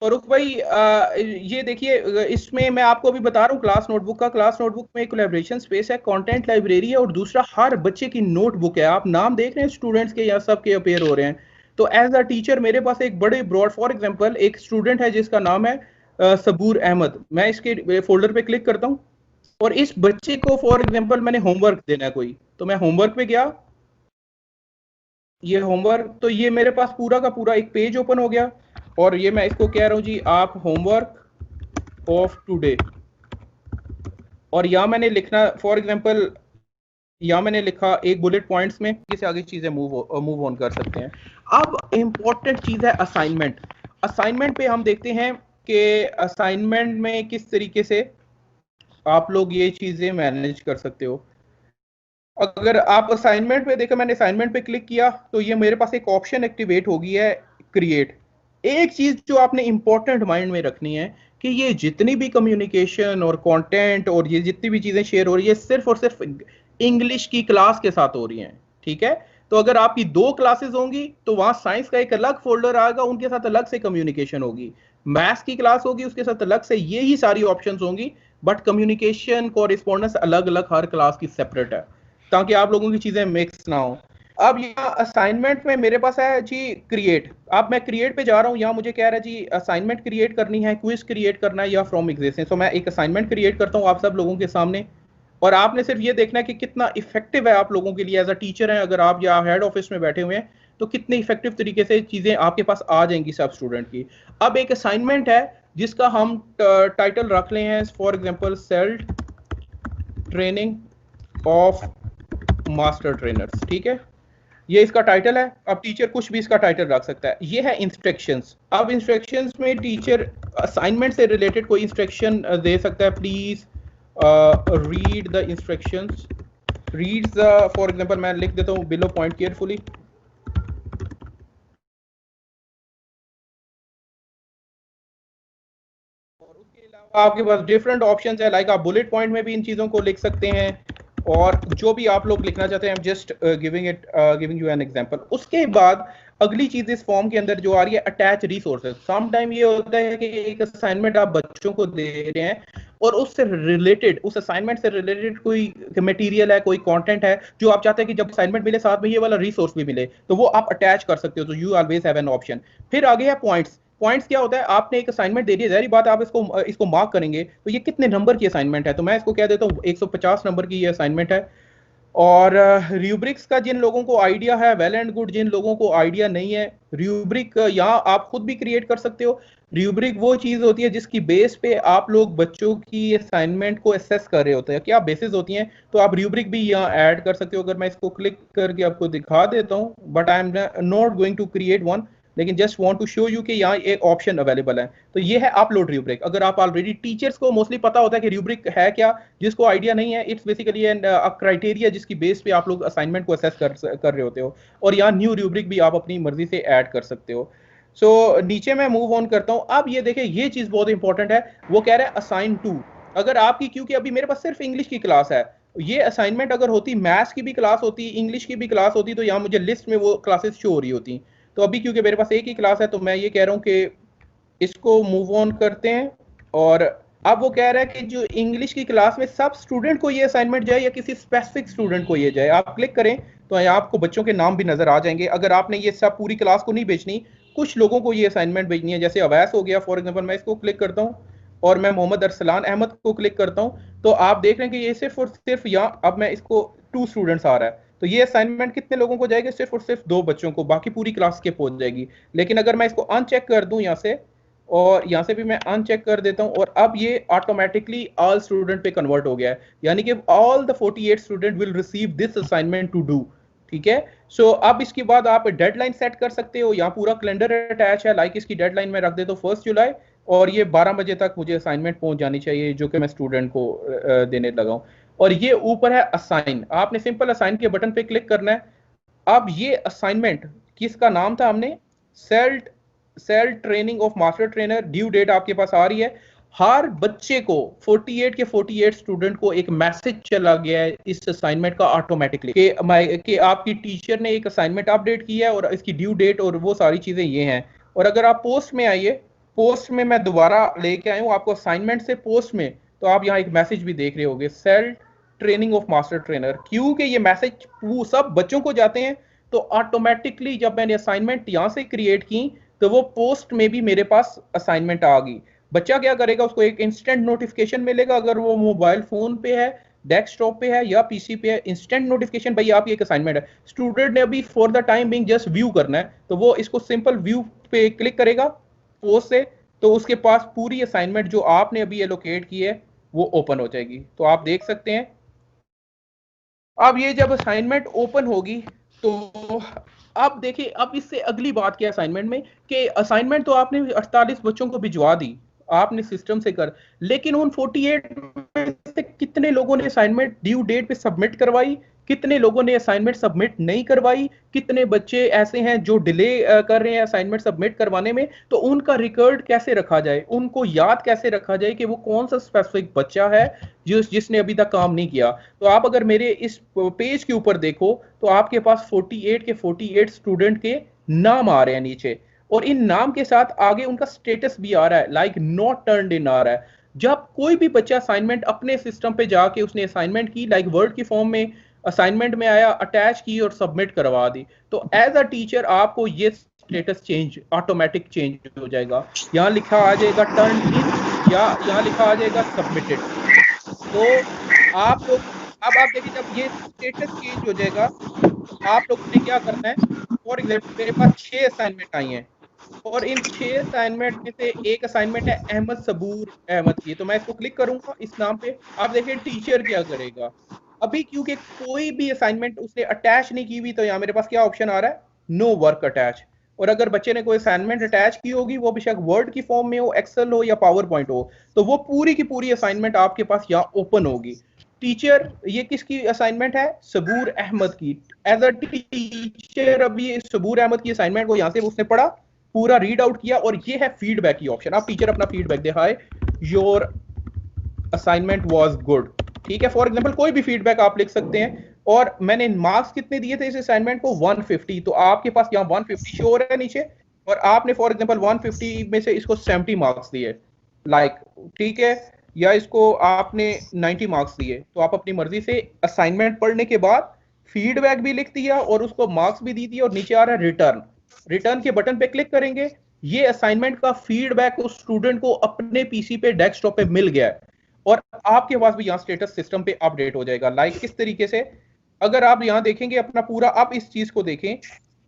फरूक भाई, ये देखिए, इसमें मैं आपको अभी बता रहा हूँ क्लास नोटबुक का। क्लास नोटबुक में कोलैबोरेशन स्पेस है, कंटेंट लाइब्रेरी है, और दूसरा हर बच्चे की नोटबुक है। आप नाम देख रहे हैं स्टूडेंट्स के, या सबके अपेयर हो रहे हैं। तो एज अ टीचर मेरे पास एक बड़े ब्रॉड, फॉर एग्जांपल एक स्टूडेंट है जिसका नाम है सबूर अहमद। मैं इसके फोल्डर पे क्लिक करता हूँ, और इस बच्चे को फॉर एग्जांपल मैंने होमवर्क देना है कोई, तो मैं होमवर्क पे गया, ये होमवर्क, तो ये मेरे पास पूरा का पूरा एक पेज ओपन हो गया और ये मैं इसको कह रहा हूँ जी आप होमवर्क ऑफ टुडे, और यहाँ मैंने लिखना फॉर एग्जांपल यहाँ मैंने लिखा एक बुलेट पॉइंट्स में, इससे आगे चीजें मूव ऑन कर सकते हैं। अब इंपॉर्टेंट चीज है असाइनमेंट। असाइनमेंट पे हम देखते हैं कि असाइनमेंट में किस तरीके से आप लोग ये चीजें मैनेज कर सकते हो। अगर आप असाइनमेंट पे देखो, मैंने असाइनमेंट पे क्लिक किया तो ये मेरे पास एक ऑप्शन एक्टिवेट हो गई है, क्रिएट। एक चीज जो आपने इंपॉर्टेंट माइंड में रखनी है कि ये जितनी भी कम्युनिकेशन और कंटेंट और ये जितनी भी चीजें शेयर हो रही है सिर्फ और सिर्फ इंग्लिश की क्लास के साथ हो रही हैं, ठीक है। तो अगर आपकी 2 क्लासेस होंगी तो वहां साइंस का एक अलग फोल्डर आएगा, उनके साथ अलग से कम्युनिकेशन होगी। मैथ्स की क्लास होगी, उसके साथ अलग से ये ही सारी ऑप्शंस होंगी, बट कम्युनिकेशन कोरिस्पोंडेंस अलग अलग हर क्लास की सेपरेट है, ताकि आप लोगों की चीजें मिक्स ना हो। अब यहाँ असाइनमेंट में मेरे पास है जी क्रिएट। अब मैं क्रिएट पे जा रहा हूँ, यहाँ मुझे कह रहा है जी असाइनमेंट क्रिएट करनी है, क्विज क्रिएट करना है या फ्रॉम एग्जिस्टिंग। तो मैं एक असाइनमेंट क्रिएट करता हूँ आप सब लोगों के सामने, और आपने सिर्फ ये देखना है कि कितना इफेक्टिव है आप लोगों के लिए एज अ टीचर है। अगर आप या हेड ऑफिस में बैठे हुए हैं तो कितने इफेक्टिव तरीके से चीजें आपके पास आ जाएंगी सब स्टूडेंट की। अब एक असाइनमेंट है जिसका हम टाइटल रख ले हैं for example self training of master trainers, ठीक है, ये इसका टाइटल है। अब टीचर कुछ भी इसका टाइटल रख सकता है। ये है इंस्ट्रक्शंस। अब इंस्ट्रक्शंस में टीचर असाइनमेंट से रिलेटेड कोई इंस्ट्रक्शन दे सकता है, please read the instructions, read the, for example मैं लिख देता हूँ बिलो पॉइंट केयरफुली। और उसके अलावा आपके पास डिफरेंट ऑप्शंस है, लाइक आप बुलेट पॉइंट में भी इन चीजों को लिख सकते हैं, और जो भी आप लोग लिखना चाहते हैं, just giving you an example. उसके बाद अगली चीज इस फॉर्म के अंदर जो आ रही है अटैच रिसोर्सेज। सम टाइम ये होता है कि एक असाइनमेंट आप बच्चों को दे रहे हैं और उससे रिलेटेड, उस असाइनमेंट से रिलेटेड कोई मटेरियल है, कोई कंटेंट है जो आप चाहते हैं कि जब असाइनमेंट मिले साथ में ये वाला रिसोर्स भी मिले, तो वो आप अटैच कर सकते हो। तो you always have an option. फिर आगे है पॉइंट्स। पॉइंट्स क्या होता है, आपने एक असाइनमेंट दे दी है, जाहिर बात आप इसको मार्क करेंगे, तो ये कितने नंबर की असाइनमेंट है, तो मैं इसको कह देता हूँ 150 नंबर की ये असाइनमेंट है। और रूब्रिक्स का जिन लोगों को आइडिया है वेल एंड गुड, जिन लोगों को आइडिया नहीं है, रूब्रिक यहाँ आप खुद भी क्रिएट कर सकते हो। रूब्रिक वो चीज होती है जिसकी बेस पे आप लोग बच्चों की असाइनमेंट को असेस कर रहे होते हैं, क्या बेसिस होती हैं, तो आप रूब्रिक भी यहाँ ऐड कर सकते हो। अगर मैं इसको क्लिक करके आपको दिखा देता हूँ, but I am not going to create one, लेकिन just want to show you कि यहाँ एक ऑप्शन अवेलेबल है। तो ये है अपलोड रूब्रिक। अगर आप ऑलरेडी, टीचर्स को मोस्टली पता होता है कि रूब्रिक है क्या, जिसको आइडिया नहीं है, इट्स बेसिकली एन क्राइटेरिया जिसकी बेस पे आप लोग असाइनमेंट को असेस कर रहे होते हो, और यहाँ न्यू रूब्रिक भी आप अपनी मर्जी से ऐड कर सकते हो। सो नीचे मैं मूव ऑन करता हूँ। अब ये देखें, ये चीज बहुत इंपॉर्टेंट है, वो कह रहा है असाइन टू। अगर आपकी, क्योंकि अभी मेरे पास सिर्फ इंग्लिश की क्लास है, ये असाइनमेंट अगर होती, मैथ्स की भी क्लास होती, इंग्लिश की भी क्लास होती, तो यहाँ मुझे लिस्ट में वो क्लासेस शो हो रही होती। तो अभी क्योंकि मेरे पास एक ही क्लास है, तो मैं ये कह रहा हूँ कि इसको मूव ऑन करते हैं। और अब वो कह रहा है कि जो इंग्लिश की क्लास में सब स्टूडेंट को ये असाइनमेंट जाए या किसी स्पेसिफिक स्टूडेंट को ये जाए। आप क्लिक करें तो यहाँ आपको बच्चों के नाम भी नजर आ जाएंगे। अगर आपने ये सब पूरी क्लास को नहीं भेजनी, कुछ लोगों को ये असाइनमेंट भेजनी है, जैसे अवैस हो गया फॉर एग्जाम्पल, मैं इसको क्लिक करता हूँ और मैं मोहम्मद अरसलान अहमद को क्लिक करता हूँ, तो आप देख रहे हैं कि ये सिर्फ और सिर्फ यहाँ, अब मैं इसको 2 स्टूडेंट्स आ रहा है, तो ये असाइनमेंट कितने लोगों को जाएगी, सिर्फ और सिर्फ 2 बच्चों को, बाकी पूरी क्लास के पहुंच जाएगी। लेकिन अगर मैं इसको अनचेक कर दूं यहाँ से, और यहाँ से भी मैं अनचेक कर देता हूँ, और अब ये ऑटोमेटिकली ऑल स्टूडेंट पे कन्वर्ट हो गया है, यानी कि all the 48 student will receive this assignment to do, ठीक है। सो अब इसके बाद आप डेडलाइन सेट कर सकते हो, यहाँ पूरा कैलेंडर अटैच है, लाइक इसकी डेडलाइन में रख देता हूँ 1 जुलाई, और ये 12 बजे तक मुझे असाइनमेंट पहुंच जानी चाहिए जो कि मैं स्टूडेंट को देने लगा हूँ। और ये ऊपर है असाइन, आपने सिंपल असाइन के बटन पे क्लिक करना है। अब ये असाइनमेंट किसका नाम था, हमने self training of master trainer, due date आपके पास आ रही है। हर बच्चे को 48 के 48 स्टूडेंट को एक मैसेज चला गया है इस असाइनमेंट का ऑटोमेटिकली कि आपकी टीचर ने एक असाइनमेंट अपडेट की है और इसकी ड्यू डेट और वो सारी चीजें ये हैं। और अगर आप पोस्ट में आइए, पोस्ट में मैं दोबारा लेके आया हूँ आपको असाइनमेंट से पोस्ट में, तो आप यहाँ एक मैसेज भी देख रहे होंगे, self training of master trainer. क्योंकि ये मैसेज वो सब बच्चों को जाते हैं, तो ऑटोमेटिकली जब मैंने असाइनमेंट यहाँ से क्रिएट की तो वो पोस्ट में भी मेरे पास असाइनमेंट आ गई। बच्चा क्या करेगा, उसको एक इंस्टेंट नोटिफिकेशन मिलेगा अगर वो मोबाइल फोन पे है, डेस्कटॉप पे है या पीसी पे है, इंस्टेंट नोटिफिकेशन भाई आपकी एक असाइनमेंट है, स्टूडेंट ने अभी for the time being just view करना है, तो वो इसको सिंपल व्यू पे क्लिक करेगा पोस्ट से, तो उसके पास पूरी असाइनमेंट जो आपने अभी एलोकेट की है वो ओपन हो जाएगी। तो आप देख सकते हैं अब ये जब असाइनमेंट ओपन होगी तो अब देखिए, अब इससे अगली बात क्या असाइनमेंट में कि असाइनमेंट तो आपने 48 बच्चों को भिजवा दी, आपने सिस्टम से कर, लेकिन उन 48 में से कितने लोगों ने असाइनमेंट ड्यू डेट पे सबमिट करवाई, कितने लोगों ने असाइनमेंट सबमिट नहीं करवाई, कितने बच्चे ऐसे हैं जो डिले कर रहे हैं असाइनमेंट सबमिट करवाने में, तो उनका रिकॉर्ड कैसे रखा जाए, उनको याद कैसे रखा जाए कि वो कौन सा स्पेसिफिक बच्चा है जिसने अभी तक काम नहीं किया। तो आप अगर मेरे इस पेज के ऊपर देखो तो आपके पास 48 के 48 स्टूडेंट के नाम आ रहे हैं नीचे, और इन नाम के साथ आगे उनका स्टेटस भी आ रहा है, लाइक नॉट टर्न्ड इन आ रहा है। जब कोई भी बच्चा असाइनमेंट अपने सिस्टम पे जाके उसने असाइनमेंट की, लाइक वर्ड की फॉर्म में असाइनमेंट में आया, अटैच की और सबमिट करवा दी, तो एज अ टीचर आपको ये स्टेटस चेंज ऑटोमेटिक चेंज हो जाएगा। यहाँ लिखा आ जाएगा टर्न इन या यहाँ लिखा आ जाएगा सबमिटेड। तो आप लोग अब आप देखिए जब ये स्टेटस चेंज हो जाएगा तो आप लोगों ने क्या करना है, फॉर एग्जाम्पल मेरे पास 6 असाइनमेंट आई हैं और इन 6 असाइनमेंट में से एक असाइनमेंट है अहमद सबूर अहमद की, तो मैं इसको क्लिक करूंगा इस नाम पे। आप देखिए टीचर क्या करेगा, अभी क्योंकि कोई भी असाइनमेंट उसने अटैच नहीं की हुई तो यहाँ मेरे पास क्या ऑप्शन आ रहा है, नो वर्क अटैच। और अगर बच्चे ने कोई असाइनमेंट अटैच की होगी, वो बेशक वर्ड की फॉर्म में हो, एक्सेल हो या पावर पॉइंट हो, तो वो पूरी की पूरी असाइनमेंट आपके पास यहाँ ओपन होगी। टीचर, ये किसकी असाइनमेंट है, सबूर अहमद की। एज अ टीचर अभी सबूर अहमद की असाइनमेंट को यहाँ से उसने पढ़ा, पूरा रीड आउट किया, और ये है फीडबैक की ऑप्शन। आप टीचर अपना feedback they, hi your assignment was good, ठीक है, फॉर एग्जांपल कोई भी फीडबैक आप लिख सकते हैं। और मैंने मार्क्स कितने दिए थे इस असाइनमेंट को, 150, तो आपके पास यहाँ 150 शो हो रहा है नीचे, और आपने फॉर एग्जांपल 150 में से इसको 70 मार्क्स दिए, लाइक, ठीक है, या इसको आपने 90 मार्क्स दिए, तो आप अपनी मर्जी से असाइनमेंट पढ़ने के बाद फीडबैक भी लिख दिया और उसको मार्क्स भी दी दिए, और नीचे आ रहा है रिटर्न। रिटर्न के बटन पे क्लिक करेंगे, ये असाइनमेंट का फीडबैक उस स्टूडेंट को अपने पीसी पे डेस्कटॉप पे मिल गया है, और आपके पास भी यहाँ स्टेटस सिस्टम पे अपडेट हो जाएगा। लाइक किस तरीके से, अगर आप यहाँ देखेंगे अपना पूरा, आप इस चीज को देखें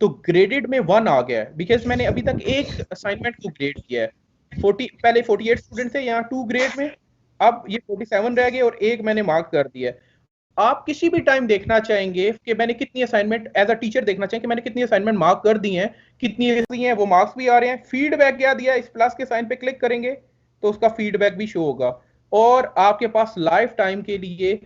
तो ग्रेडेड में 1 आ गया है, बिकॉज मैंने अभी तक एक असाइनमेंट को ग्रेड किया है। 40 पहले 48 स्टूडेंट थे, यहाँ 2 ग्रेड में, अब ये 47 रह गए और एक मैंने मार्क कर दिया है। आप किसी भी टाइम देखना चाहेंगे कि मैंने कितनी असाइनमेंट, एज अ टीचर देखना चाहेंगे कि मैंने कितनी असाइनमेंट मार्क कर दी हैं, कितनी दी हैं, वो मार्क्स भी आ रहे हैं। फीडबैक क्या दिया, इस प्लस के साइन पे क्लिक करेंगे तो उसका फीडबैक भी शो होगा, और आपके पास लाइफ टाइम के लिए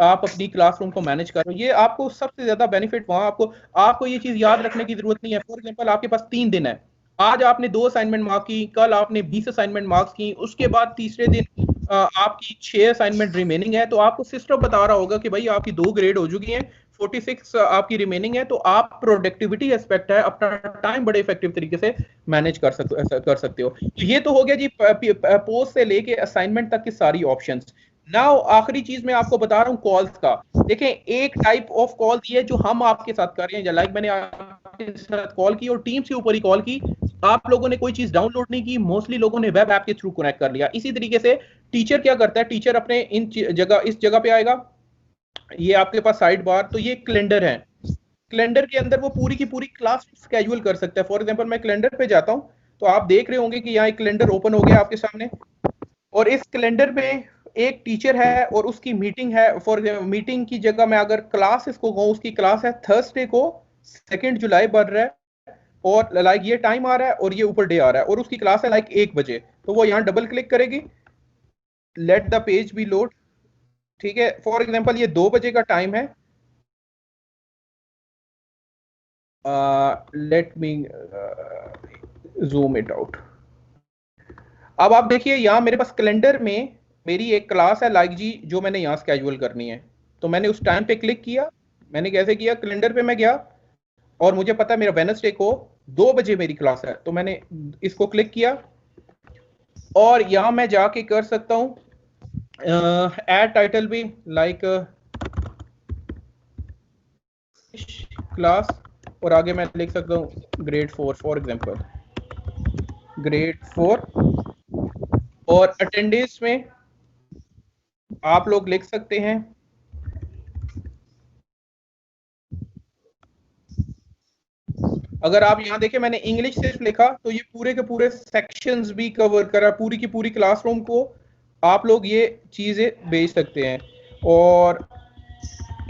आप अपनी क्लासरूम को मैनेज कर रहे हो। ये आपको सबसे ज्यादा बेनिफिट वहां, आपको ये चीज याद रखने की जरूरत नहीं है। फॉर एग्जांपल आपके पास 3 दिन है, आज आपने 2 असाइनमेंट मार्क की, कल आपने 20 असाइनमेंट मार्क्स की, उसके बाद तीसरे दिन आपकी 6 असाइनमेंट रिमेनिंग है, तो आपको सिस्टम बता रहा होगा कि भाई आपकी 2 ग्रेड हो चुकी हैं, 46 आपकी रिमेनिंग है, तो आप प्रोडक्टिविटी एस्पेक्ट है, अपना टाइम बड़े इफेक्टिव तरीके से मैनेज कर सकते हो। तो ये तो हो गया जी पोस्ट से लेके असाइनमेंट तक की सारी ऑप्शंस। नाउ आखिरी चीज मैं आपको बता रहा हूँ कॉल्स का। देखें, एक टाइप ऑफ कॉल है जो हम आपके साथ कर रहे हैं, लाइक मैंने आपके साथ कॉल की और टीम्स के ऊपर ही कॉल की, आप लोगों ने कोई चीज डाउनलोड नहीं की, मोस्टली लोगों ने वेब ऐप के थ्रू कनेक्ट कर लिया। इसी तरीके से टीचर क्या करता है, टीचर अपने इस जगह पे आएगा, ये आपके पास साइड बार, तो ये कैलेंडर है, कैलेंडर के अंदर वो पूरी की पूरी क्लास स्केड्यूल कर सकता है। फॉर एग्जांपल मैं कैलेंडर पे जाता हूं तो आप देख रहे होंगे कि यहाँ एक कैलेंडर ओपन हो गया आपके सामने, और इस कैलेंडर पे एक टीचर है और उसकी मीटिंग है। फॉर मीटिंग की जगह मैं अगर क्लास इसको कहूँ, उसकी क्लास है थर्सडे को 2 जुलाई बढ़ रहा है, और लाइक ये टाइम आ रहा है और ये ऊपर डे आ रहा है, और उसकी क्लास है लाइक 1 बजे, तो वो यहाँ डबल क्लिक करेगी, let the page be load, ठीक है। फॉर एग्जांपल ये 2 बजे का टाइम है, let me zoom it out. अब आप देखिए यहाँ मेरे पास कैलेंडर में मेरी एक क्लास है लाइक जी, जो मैंने यहाँ स्केड्यूल करनी है, तो मैंने उस टाइम पे क्लिक किया। मैंने कैसे किया, कैलेंडर पे मैं गया और मुझे पता है मेरा वेडनेसडे को 2 बजे मेरी क्लास है, तो मैंने इसको क्लिक किया और यहाँ मैं जाके कर सकता हूँ ऐड टाइटल भी, लाइक क्लास, और आगे मैं लिख सकता हूँ ग्रेड 4 फॉर एग्जांपल, ग्रेड 4, और अटेंडेंस में आप लोग लिख सकते हैं अगर आप यहाँ देखें मैंने इंग्लिश सिर्फ लिखा तो ये पूरे के पूरे सेक्शंस भी कवर करा, पूरी की पूरी क्लासरूम को आप लोग ये चीजें भेज सकते हैं। और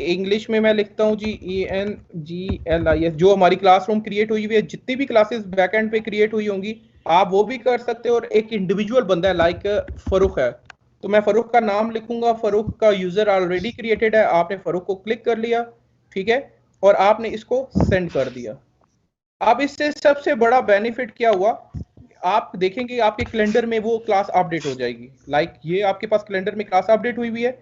इंग्लिश में मैं लिखता हूँ जी ENGLIS, जो हमारी क्लासरूम क्रिएट हुई हुई है, जितनी भी क्लासेस बैकएंड पे क्रिएट हुई होंगी आप वो भी कर सकते हो। और एक इंडिविजुअल बंदा है लाइक फरूख है, तो मैं फरूख का नाम लिखूंगा, फरूख का यूजर ऑलरेडी क्रिएटेड है, आपने फरूख को क्लिक कर लिया, ठीक है, और आपने इसको सेंड कर दिया। अब इससे सबसे बड़ा बेनिफिट क्या हुआ, आप देखेंगे आपके कैलेंडर में वो क्लास अपडेट हो जाएगी। लाइक ये आपके पास कैलेंडर में क्लास अपडेट हुई हुई है।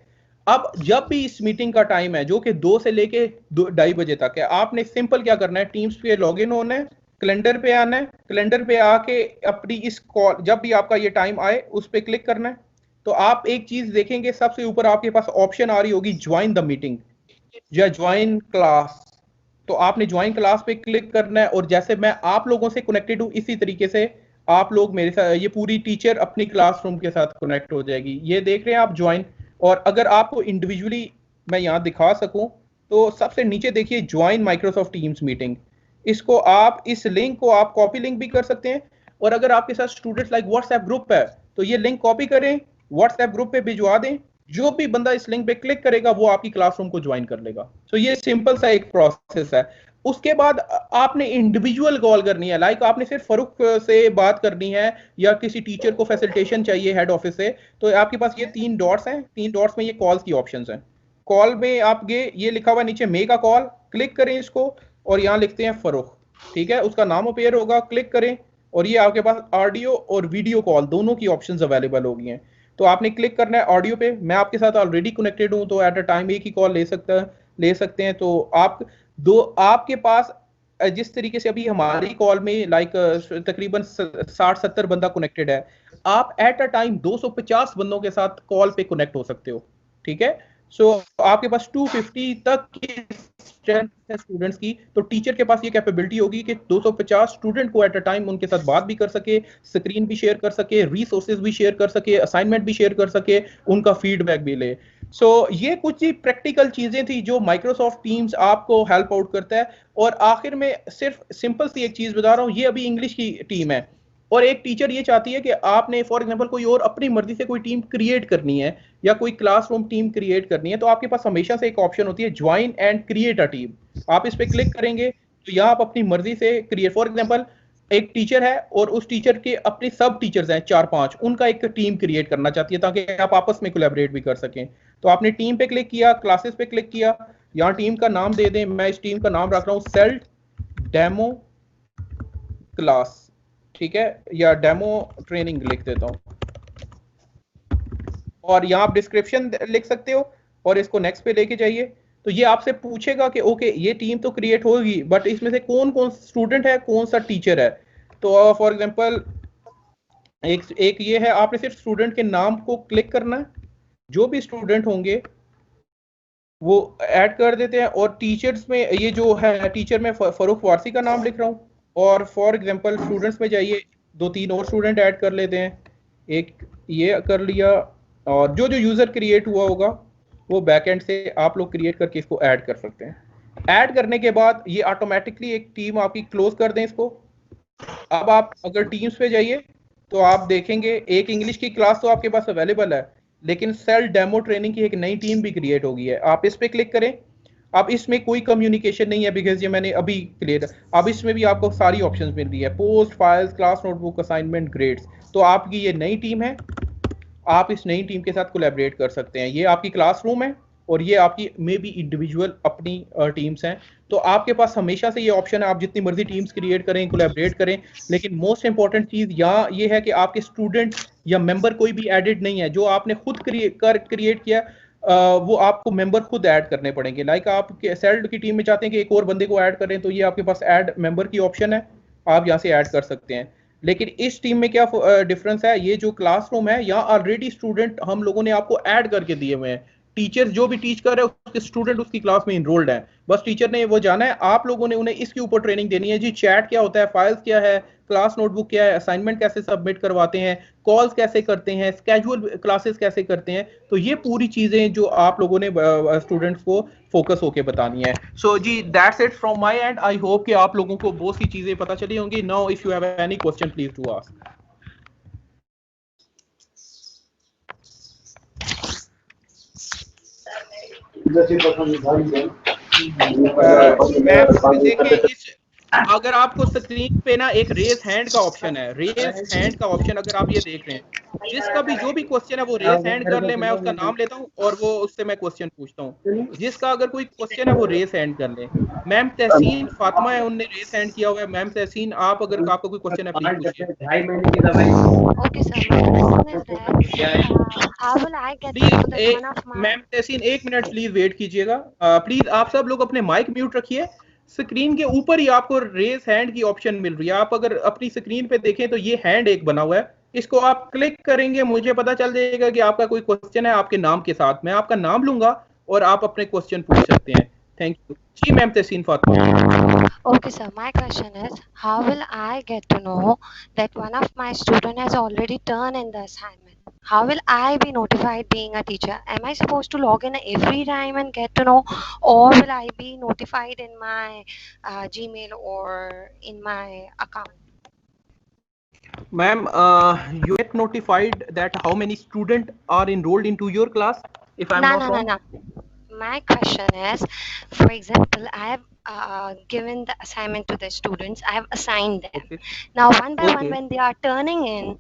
अब जब भी इस मीटिंग का टाइम है जो कि 2 से लेके 2:30 बजे तक है, आपने सिंपल क्या करना है, टीम्स पे लॉग इन होना है, कैलेंडर पे आना है, कैलेंडर पे आके अपनी इस कॉल जब भी आपका ये टाइम आए उस पर क्लिक करना है। तो आप एक चीज देखेंगे सबसे ऊपर आपके पास ऑप्शन आ रही होगी ज्वाइन द मीटिंग या ज्वाइन क्लास, तो आपने ज्वाइन क्लास पे क्लिक करना है। और जैसे मैं आप लोगों से कनेक्टेड हूं इसी तरीके से आप लोग मेरे साथ, ये पूरी टीचर अपनी क्लासरूम के साथ कनेक्ट हो जाएगी। ये देख रहे हैं आप ज्वाइन। और अगर आपको इंडिविजुअली मैं यहाँ दिखा सकूं तो सबसे नीचे देखिए ज्वाइन माइक्रोसॉफ्ट टीम्स मीटिंग, इसको आप इस लिंक को आप कॉपी लिंक भी कर सकते हैं। और अगर आपके साथ स्टूडेंट्स लाइक व्हाट्सएप ग्रुप है तो ये लिंक कॉपी करें, व्हाट्सएप ग्रुप पे भिजवा दें, जो भी बंदा इस लिंक पे क्लिक करेगा वो आपकी क्लासरूम को ज्वाइन कर लेगा। तो ये सिंपल सा एक प्रोसेस है। उसके बाद आपने इंडिविजुअल कॉल करनी है, लाइक आपने सिर्फ फरूख से बात करनी है या किसी टीचर को फैसिलिटेशन चाहिए हेड ऑफिस से, तो आपके पास ये 3 डॉट्स हैं, 3 डॉट्स में ये कॉल्स की ऑप्शंस हैं। कॉल में आप ये लिखा हुआ नीचे मेक अ कॉल, क्लिक करें इसको और यहाँ लिखते हैं फरूख, ठीक है, उसका नाम अपेयर होगा, क्लिक करें और ये आपके पास ऑडियो और वीडियो कॉल दोनों की ऑप्शंस अवेलेबल होगी हैं। तो आपने क्लिक करना है ऑडियो पे, मैं आपके साथ ऑलरेडी कनेक्टेड हूं तो एट अ टाइम एक ही कॉल ले सकते हैं। तो आपके पास जिस तरीके से अभी हमारी कॉल में लाइक तकरीबन 60-70 बंदा कनेक्टेड है, आप एट अ टाइम 250 बंदों के साथ कॉल पे कनेक्ट हो सकते हो, ठीक है। सो आपके पास 250 तक की स्ट्रेंथ है स्टूडेंट्स की, तो टीचर के पास ये कैपेबिलिटी होगी कि 250 स्टूडेंट को एट अ टाइम उनके साथ बात भी कर सके, स्क्रीन भी शेयर कर सके, रिसोर्सेज भी शेयर कर सके, असाइनमेंट भी शेयर कर सके, उनका फीडबैक भी ले। ये कुछ ही प्रैक्टिकल चीजें थी जो माइक्रोसॉफ्ट टीम्स आपको हेल्प आउट करता है। और आखिर में सिर्फ सिंपल सी एक चीज बता रहा हूँ, ये अभी इंग्लिश की टीम है और एक टीचर ये चाहती है कि आपने फॉर एग्जांपल कोई और अपनी मर्जी से कोई टीम क्रिएट करनी है या कोई क्लासरूम टीम क्रिएट करनी है, तो आपके पास हमेशा से एक ऑप्शन होती है join and create a team. आप इस पे क्लिक करेंगे तो यहाँ आप अपनी मर्जी से क्रिएट, फॉर एग्जांपल एक टीचर है और उस टीचर के अपने सब टीचर्स हैं 4-5, उनका एक टीम क्रिएट करना चाहती है ताकि आप आपस में कोलैबोरेट भी कर सकें। तो आपने टीम पे क्लिक किया, क्लासेस पे क्लिक किया, यहाँ टीम का नाम दे दें, मैं इस टीम का नाम रख रहा हूँ सेल्फ डेमो क्लास, ठीक है, या डेमो ट्रेनिंग लिख देता हूँ। और यहाँ आप डिस्क्रिप्शन लिख सकते हो और इसको नेक्स्ट पे लेके जाइए। तो ये आपसे पूछेगा कि ओके ये टीम तो क्रिएट होगी बट इसमें से कौन कौन स्टूडेंट है, कौन सा टीचर है। तो फॉर एग्जांपल एक ये है, आपने सिर्फ स्टूडेंट के नाम को क्लिक करना है, जो भी स्टूडेंट होंगे वो ऐड कर देते हैं। और टीचर्स में ये जो है, टीचर में फरूख वारसी का नाम लिख रहा हूँ और फॉर एग्जांपल स्टूडेंट्स में जाइए, 2-3 और स्टूडेंट ऐड कर लेते हैं, एक ये कर लिया। और जो यूजर क्रिएट हुआ होगा वो बैकएंड से आप लोग क्रिएट करके इसको ऐड कर सकते हैं। ऐड करने के बाद ये ऑटोमेटिकली एक टीम आपकी क्लोज कर दें इसको। अब आप अगर टीम्स पे जाइए तो आप देखेंगे एक इंग्लिश की क्लास तो आपके पास अवेलेबल है, लेकिन सेल्फ डेमो ट्रेनिंग की एक नई टीम भी क्रिएट होगी है। आप इस पे क्लिक करें। अब इसमें कोई कम्युनिकेशन नहीं है बिकॉज ये मैंने अभी क्लियर, अब इसमें भी आपको सारी ऑप्शंस मिल रही है, post, files, class notebook, assignment, grades. तो आपकी ये नई टीम है, आप इस नई टीम के साथ कोलैबोरेट कर सकते हैं। ये आपकी क्लासरूम है और ये आपकी मे बी इंडिविजुअल अपनी टीम्स हैं। तो आपके पास हमेशा से ये ऑप्शन है, आप जितनी मर्जी टीम्स क्रिएट करें, कोलैबोरेट करें। लेकिन मोस्ट इंपॉर्टेंट चीज यहाँ ये है कि आपके स्टूडेंट या मेंबर कोई भी एडिड नहीं है, जो आपने खुद क्रिएट किया वो आपको मेंबर खुद ऐड करने पड़ेंगे। लाइक आप सेल्ड की टीम में चाहते हैं कि एक और बंदे को ऐड करें, तो ये आपके पास ऐड मेंबर की ऑप्शन है, आप यहाँ से ऐड कर सकते हैं। लेकिन इस टीम में क्या डिफरेंस है, ये जो क्लासरूम है यहाँ ऑलरेडी स्टूडेंट हम लोगों ने आपको ऐड करके दिए हुए हैं, टीचर जो भी टीच कर रहे हैं उसके स्टूडेंट उसकी क्लास में इनरोल्ड है, बस टीचर ने वो जाना है। आप लोगों ने उन्हें इसके ऊपर ट्रेनिंग देनी है जी, चैट क्या होता है, फाइल्स क्या है, क्लास नोटबुक क्या है, असाइनमेंट कैसे सबमिट करवाते हैं, कॉल्स कैसे करते हैं, स्केड्यूल क्लासेस कैसे करते हैं। तो ये पूरी चीजें जो आप लोगों ने स्टूडेंट्स को फोकस होके बतानी है। सो जी that's it from my end. I hope कि आप लोगों को बहुत सी चीजें पता चली होंगी। Now if you have any question please to ask. देखिए अगर आपको स्क्रीन पे ना एक रेज हैंड का ऑप्शन है, रेज हैंड का ऑप्शन अगर आप ये देख रहे हैं, जिसका भी जो भी क्वेश्चन है वो रेज हैंड कर ले, मैं उसका नाम लेता हूँ और वो उससे मैं क्वेश्चन पूछता हूँ। जिसका अगर कोई क्वेश्चन है वो रेज हैंड कर ले। मैम तहसीन फातिमा है, उनने रेज हैंड किया हुआ है। मैम तहसीन आप अगर आपका कोई क्वेश्चन है प्लीज पूछिए। Okay, sir. My question is that how will I get to know that one of my ma'am Tahseen 1 minute please wait कीजिएगा। प्लीज आप सब लोग अपने माइक म्यूट रखिए। स्क्रीन के ऊपर ही आपको रेज हैंड की ऑप्शन मिल रही है। आप अगर अपनी स्क्रीन पे देखें तो ये हैंड एक बना हुआ है, इसको आप क्लिक करेंगे, मुझे पता चल जाएगा कि आपका कोई क्वेश्चन है आपके नाम के साथ। मैं आपका नाम लूंगा और आप अपने क्वेश्चन पूछ सकते हैं। थैंक यू जी। Ma'am Tahseen Fatima. Okay, sir. My question is, how will I get to know that one of my student has already turned in the assignment? How will I be notified being a teacher? Am I supposed to log in every time and get to know, or will I be notified in my Gmail or in my account? Ma'am, you get notified that how many students are enrolled into your class, if I'm No, not no, no, wrong? no. My question is, for example, I have given the assignment to the students. I have assigned them. Okay. Now, one by one, Okay. when they are turning in,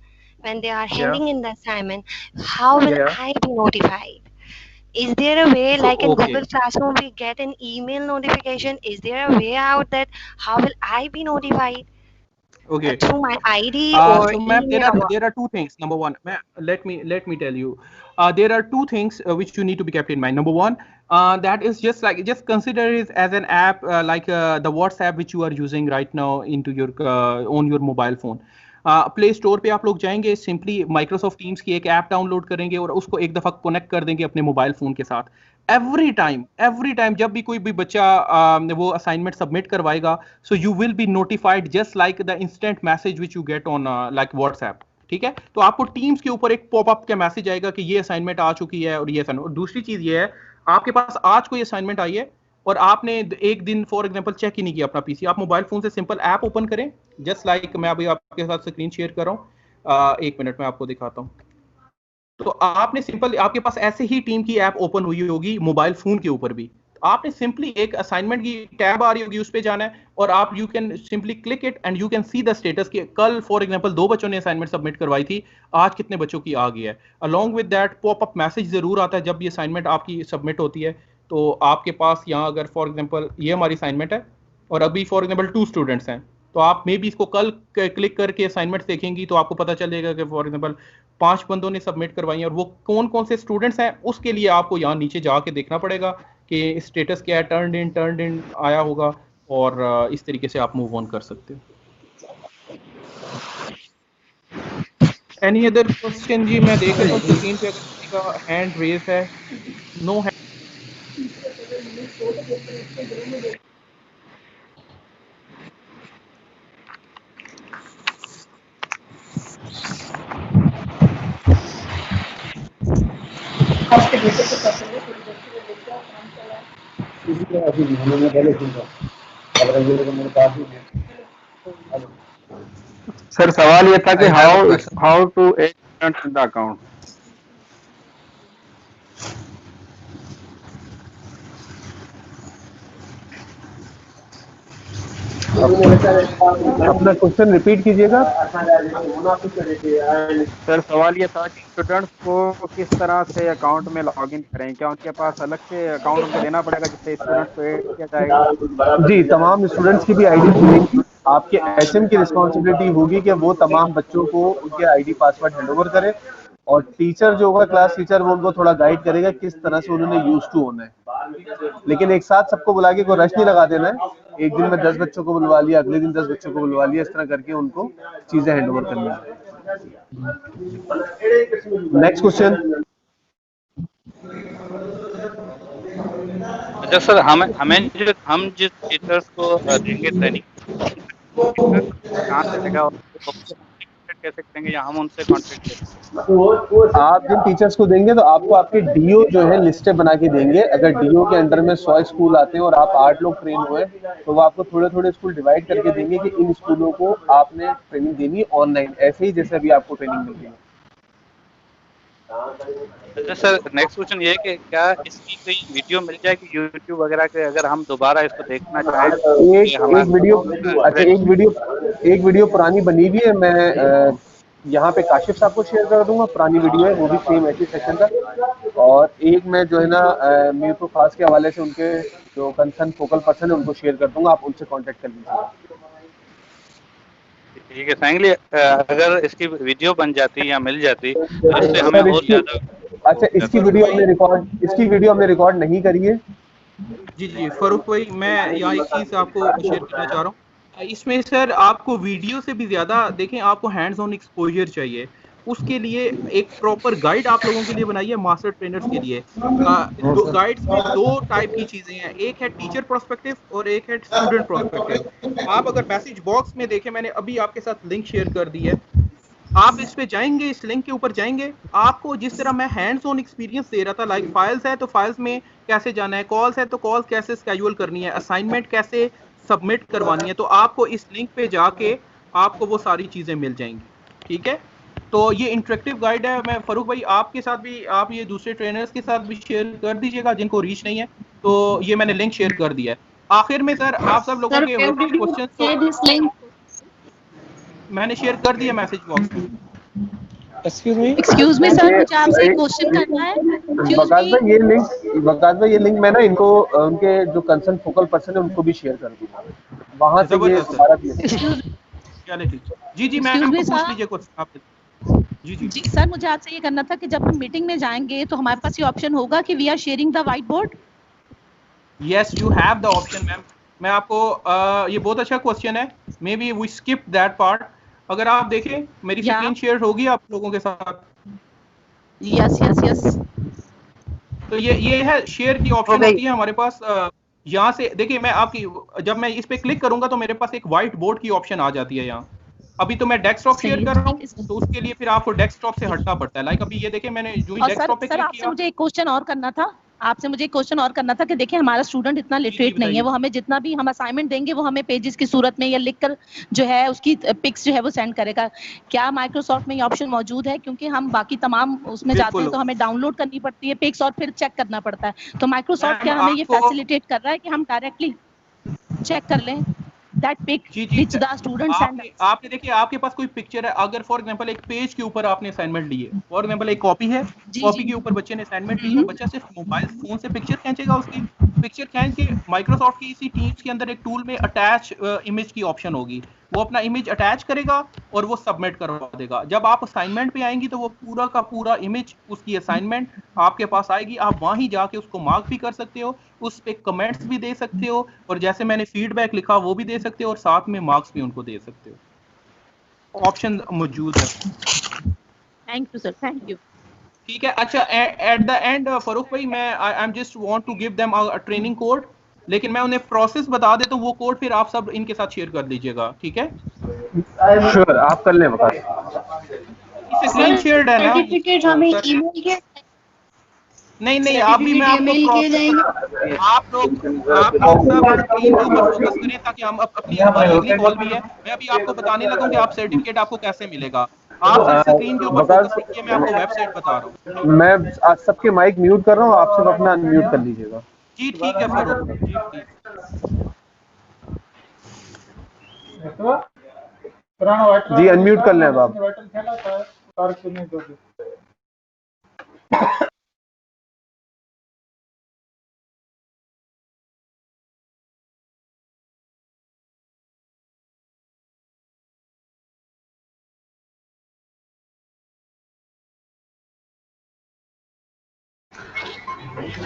when they are Yeah. handing in the assignment, how will Yeah. I be notified? Is there a way, So, like in okay. Google Classroom, we get an email notification? Is there a way out that how will I be notified? Okay. Through my ID or So, ma'am, email or what? there are two things. Number one, ma'am, let me tell you, there are two things which you need to be kept in mind. Number one, that is just consider it as an app like the WhatsApp which you are using right now into your on your mobile phone. Play store पे आप लोग जाएंगे, सिंपली माइक्रोसॉफ्ट टीम्स की एक ऐप डाउनलोड करेंगे और उसको एक दफ़ा कनेक्ट कर देंगे अपने मोबाइल फ़ोन के साथ। एवरी टाइम जब भी कोई भी बच्चा वो असाइनमेंट सबमिट करवाएगा, so you will be notified just like the instant message which you get on like WhatsApp. ठीक है, तो आपको टीम्स के ऊपर एक पॉपअप का मैसेज आएगा कि ये असाइनमेंट आ चुकी है और ये असाइनमेंट। और दूसरी चीज ये है, आपके पास आज कोई असाइनमेंट आई है और आपने एक दिन फॉर एग्जांपल चेक ही नहीं किया अपना पीसी, आप मोबाइल फोन से सिंपल ऐप ओपन करें, जस्ट लाइक मैं अभी आपके साथ स्क्रीन शेयर कर रहा हूँ। 1 मिनट में आपको दिखाता हूँ। तो आपने सिंपल, आपके पास ऐसे ही टीम की ऐप ओपन हुई होगी मोबाइल फोन के ऊपर भी, आपने सिंपली एक असाइनमेंट की टैब आ रही होगी, उस पे जाना है और आप you can simply click it and you can see the status कि कल फॉर एग्जांपल 2 बच्चों ने असाइनमेंट सबमिट करवाई थी, आज कितने बच्चों की आ गई है। Along with that popup message जरूर आता है जब ये असाइनमेंट आपकी सबमिट होती है। तो आपके पास यहाँ अगर फॉर एग्जांपल ये हमारी असाइनमेंट है और अभी फॉर एग्जांपल 2 स्टूडेंट्स हैं, तो आप मे बी इसको कल क्लिक करके असाइनमेंट देखेंगी तो आपको पता चल जाएगा कि फॉर एग्जांपल 5 बंदों ने सबमिट करवाई है और वो कौन कौन से स्टूडेंट्स हैं, उसके लिए आपको यहाँ नीचे जाके देखना पड़ेगा कि स्टेटस क्या है, टर्न्ड इन आया होगा और इस तरीके से आप मूव ऑन कर सकते हो। एनी अदर क्वेश्चन जी? मैं देख रहा हूँ स्क्रीन पे किसी का हैंड रेज है, नो हैंड। सर सवाल ये था कि how to add students in the account. अपना क्वेश्चन रिपीट कीजिएगा। सर सवाल ये था कि स्टूडेंट्स को किस तरह से अकाउंट में लॉगिन करें, क्या उनके पास अलग से अकाउंट उनको देना पड़ेगा जिससे स्टूडेंट्स को ऐड किया जाएगा? जी, तमाम स्टूडेंट्स की भी आईडी मिलेगी। आपके एचएम की रिस्पॉन्सिबिलिटी होगी कि वो तमाम बच्चों को उनके आईडी पासवर्ड हैंडओवर करे और टीचर जो होगा क्लास टीचर वो उनको थोड़ा गाइड करेगा किस तरह से उन्होंने यूज टू होना है। लेकिन एक साथ सबको बुला के कोई रश नहीं लगा देना है। एक दिन में 10 बच्चों को बुलवा लिया, अगले दिन 10 बच्चों को बुलवा लिया, इस तरह करके उनको चीजें हैंडओवर करनी है। Next question. अच्छा सर, हम जिस टीचर्स को देंगे ट्रेनिंग, कहाँ से आएगा और कांटेक्ट कैसे करेंगे, या हम उनसे कांटेक्ट करेंगे? आप जिन टीचर्स को देंगे तो आपको आपके डीओ जो है लिस्टें बना के देंगे। अगर डीओ के अंडर में 100 स्कूल आते हैं और आप 8 लोग ट्रेन हुए तो वो आपको थोड़े थोड़े स्कूल डिवाइड करके देंगे कि इन स्कूलों को आपने ट्रेनिंग देनी है ऑनलाइन, ऐसे ही जैसे अभी आपको ट्रेनिंग मिल रही है। अच्छा सर, नेक्स्ट क्वेश्चन ये है कि क्या इसकी कोई वीडियो मिल जाएगी यूट्यूब वगैरह के, अगर हम दोबारा इसको देखना चाहें? एक वीडियो, अच्छा एक वीडियो पुरानी बनी हुई है, मैं यहाँ पे काशिफ साहब को शेयर कर दूंगा। पुरानी वीडियो है, वो भी सेम ऐसी सेशन का। और एक मैं जो है ना मीर तो खास के हवाले से उनके जो कंसर्न फोकल पर्सन है उनको शेयर कर दूंगा, आप उनसे कांटेक्ट कर लीजिएगा। ठीक है, थैंक यू। अगर इसकी वीडियो बन जाती या मिल जाती तो इससे हमें और ज्यादा। अच्छा, इसकी वीडियो हमने रिकॉर्ड नहीं करी है। जी जी फरूख भाई, मैं यहाँ एक चीज आपको शेयर करना चाह रहा हूँ। इसमें सर आपको वीडियो से भी ज्यादा देखें, आपको हैंड्स ऑन एक्सपोजर चाहिए। उसके लिए एक प्रॉपर गाइड आप लोगों के लिए बनाई है मास्टर ट्रेनर्स के लिए। गाइड्स में दो टाइप की चीजें हैं, एक है टीचर प्रोस्पेक्टिव और एक है स्टूडेंट प्रोस्पेक्टिव। आप अगर मैसेज बॉक्स में देखें, मैंने अभी आपके साथ लिंक शेयर कर दी है। आप इस पे जाएंगे, इस लिंक के ऊपर जाएंगे, आपको जिस तरह मैं हैंड्स ऑन एक्सपीरियंस दे रहा था, लाइक फाइल्स है तो फाइल्स में कैसे जाना है, कॉल्स है तो कॉल्स कैसे स्केड्यूल करनी है, असाइनमेंट कैसे सबमिट करवानी है, तो आपको इस लिंक पे जाके आपको वो सारी चीजें मिल जाएंगी। ठीक है, तो ये इंटरेक्टिव गाइड है। मैं फरूख भाई आपके साथ भी, आप ये दूसरे ट्रेनर्स के साथ भी शेयर कर दीजिएगा जिनको रीच नहीं है। तो ये मैंने लिंक शेयर कर दिया है। आखिर में सर आप सब लोगों के क्वेश्चन तो मैंने शेयर कर दिया मैसेज बॉक्स में। एक्सक्यूज मी सर, मुझे आपसे एक क्वेश्चन करना है। वकास भाई ये लिंक मैं ना इनको उनके जो कंसर्न फोकल पर्सन है उनको भी शेयर कर दूंगा, वहां से ये हमारा जी जी मैम पूछ लीजिए कुछ आप। जी सर, मुझे आपसे ये करना था कि जब हम मीटिंग में जाएंगे तो हमारे पास ये ऑप्शन होगा कि we are sharing the whiteboard. Yes you have the option ma'am. मैं आपको ये बहुत अच्छा क्वेश्चन है, maybe we skip that part. अगर आप देखें मेरी स्क्रीन शेयर होगी आप लोगों के साथ। Yes yes yes. तो ये है शेयर की ऑप्शन होती है हमारे पास। यहाँ से देखिए, मैं आपकी जब मैं इस पे क्लिक करूंगा तो मेरे पास एक व्हाइट बोर्ड की ऑप्शन आ जाती है यहाँ। अभी तो मैं डेस्कटॉप शेयर कर रहा हूँ, तो उसके लिए फिर आपको डेस्कटॉप से हटना पड़ता है। लाइक अभी ये देखिए, मैंने जो ही डेस्कटॉप पे क्लिक किया। मुझे एक क्वेश्चन और करना था, आपसे मुझे एक क्वेश्चन और करना था कि देखिए हमारा स्टूडेंट इतना लिटरेट नहीं है, वो हमें जितना भी हम असाइनमेंट देंगे वो हमें पेजेस की सूरत में या लिखकर जो है उसकी पिक्स जो है वो सेंड करेगा। क्या माइक्रोसॉफ्ट में ये ऑप्शन मौजूद है? क्योंकि हम बाकी तमाम उसमें जाते हैं तो हमें डाउनलोड करनी पड़ती है पिक्स और फिर चेक करना पड़ता है। तो माइक्रोसॉफ्ट क्या हमें ये फैसिलिटेट कर रहा है कि हम डायरेक्टली चेक कर लें that pic which the student send? आपने देखिए आपके पास कोई पिक्चर है, अगर फॉर एग्जांपल एक पेज के ऊपर आपने असाइनमेंट ली है, फॉर एग्जांपल एक कॉपी है, कॉपी के ऊपर बच्चे ने असाइनमेंट ली, तो बच्चा सिर्फ मोबाइल फोन से पिक्चर खींचेगा, उसकी पिक्चर खींच के माइक्रोसॉफ्ट की इसी टीम्स के अंदर एक टूल में अटैच इमेज की ऑप्शन होगी, वो अपना इमेज अटैच करेगा और वो सबमिट करवा देगा। जब आप असाइनमेंट पे आएंगी तो वो पूरा का पूरा इमेज उसकी असाइनमेंट आपके पास आएगी। आप वहीं जाके उसको मार्क भी कर सकते हो, उस पे कमेंट्स भी दे सकते हो, और जैसे मैंने फीडबैक लिखा वो भी दे सकते हो, और साथ में मार्क्स भी उनको दे सकते हो। ऑप्शन मौजूद है। Thank you sir, thank you. ठीक है। अच्छा, एट द एंड फरूख भाई, मैं I am just want to give them a training code, लेकिन मैं उन्हें प्रोसेस बता देता हूँ, वो कोड फिर आप सब इनके साथ शेयर कर लीजिएगा। ठीक है, श्योर, आप कर लें। बता स्क्रीन शेयर्ड है ना? सर्टिफिकेट हमें ईमेल के नहीं अभी मैं आपको प्रोसेस, आप लोग सब स्क्रीन के ऊपर फोकस करें ताकि हम अपनी हमारी अगली कॉल भी है। मैं अभी आपको बताने लगा हूं कि आप सर्टिफिकेट आपको कैसे मिलेगा। आप सिर्फ स्क्रीन के ऊपर फोकस कीजिए, मैं आपको वेबसाइट बता रहा हूं। मैं आज सबके माइक म्यूट कर रहा हूं, आप सब अपना अनम्यूट कर लीजिएगा। जी ठीक है फरूख जी, जी अनम्यूट कर लें अब आप।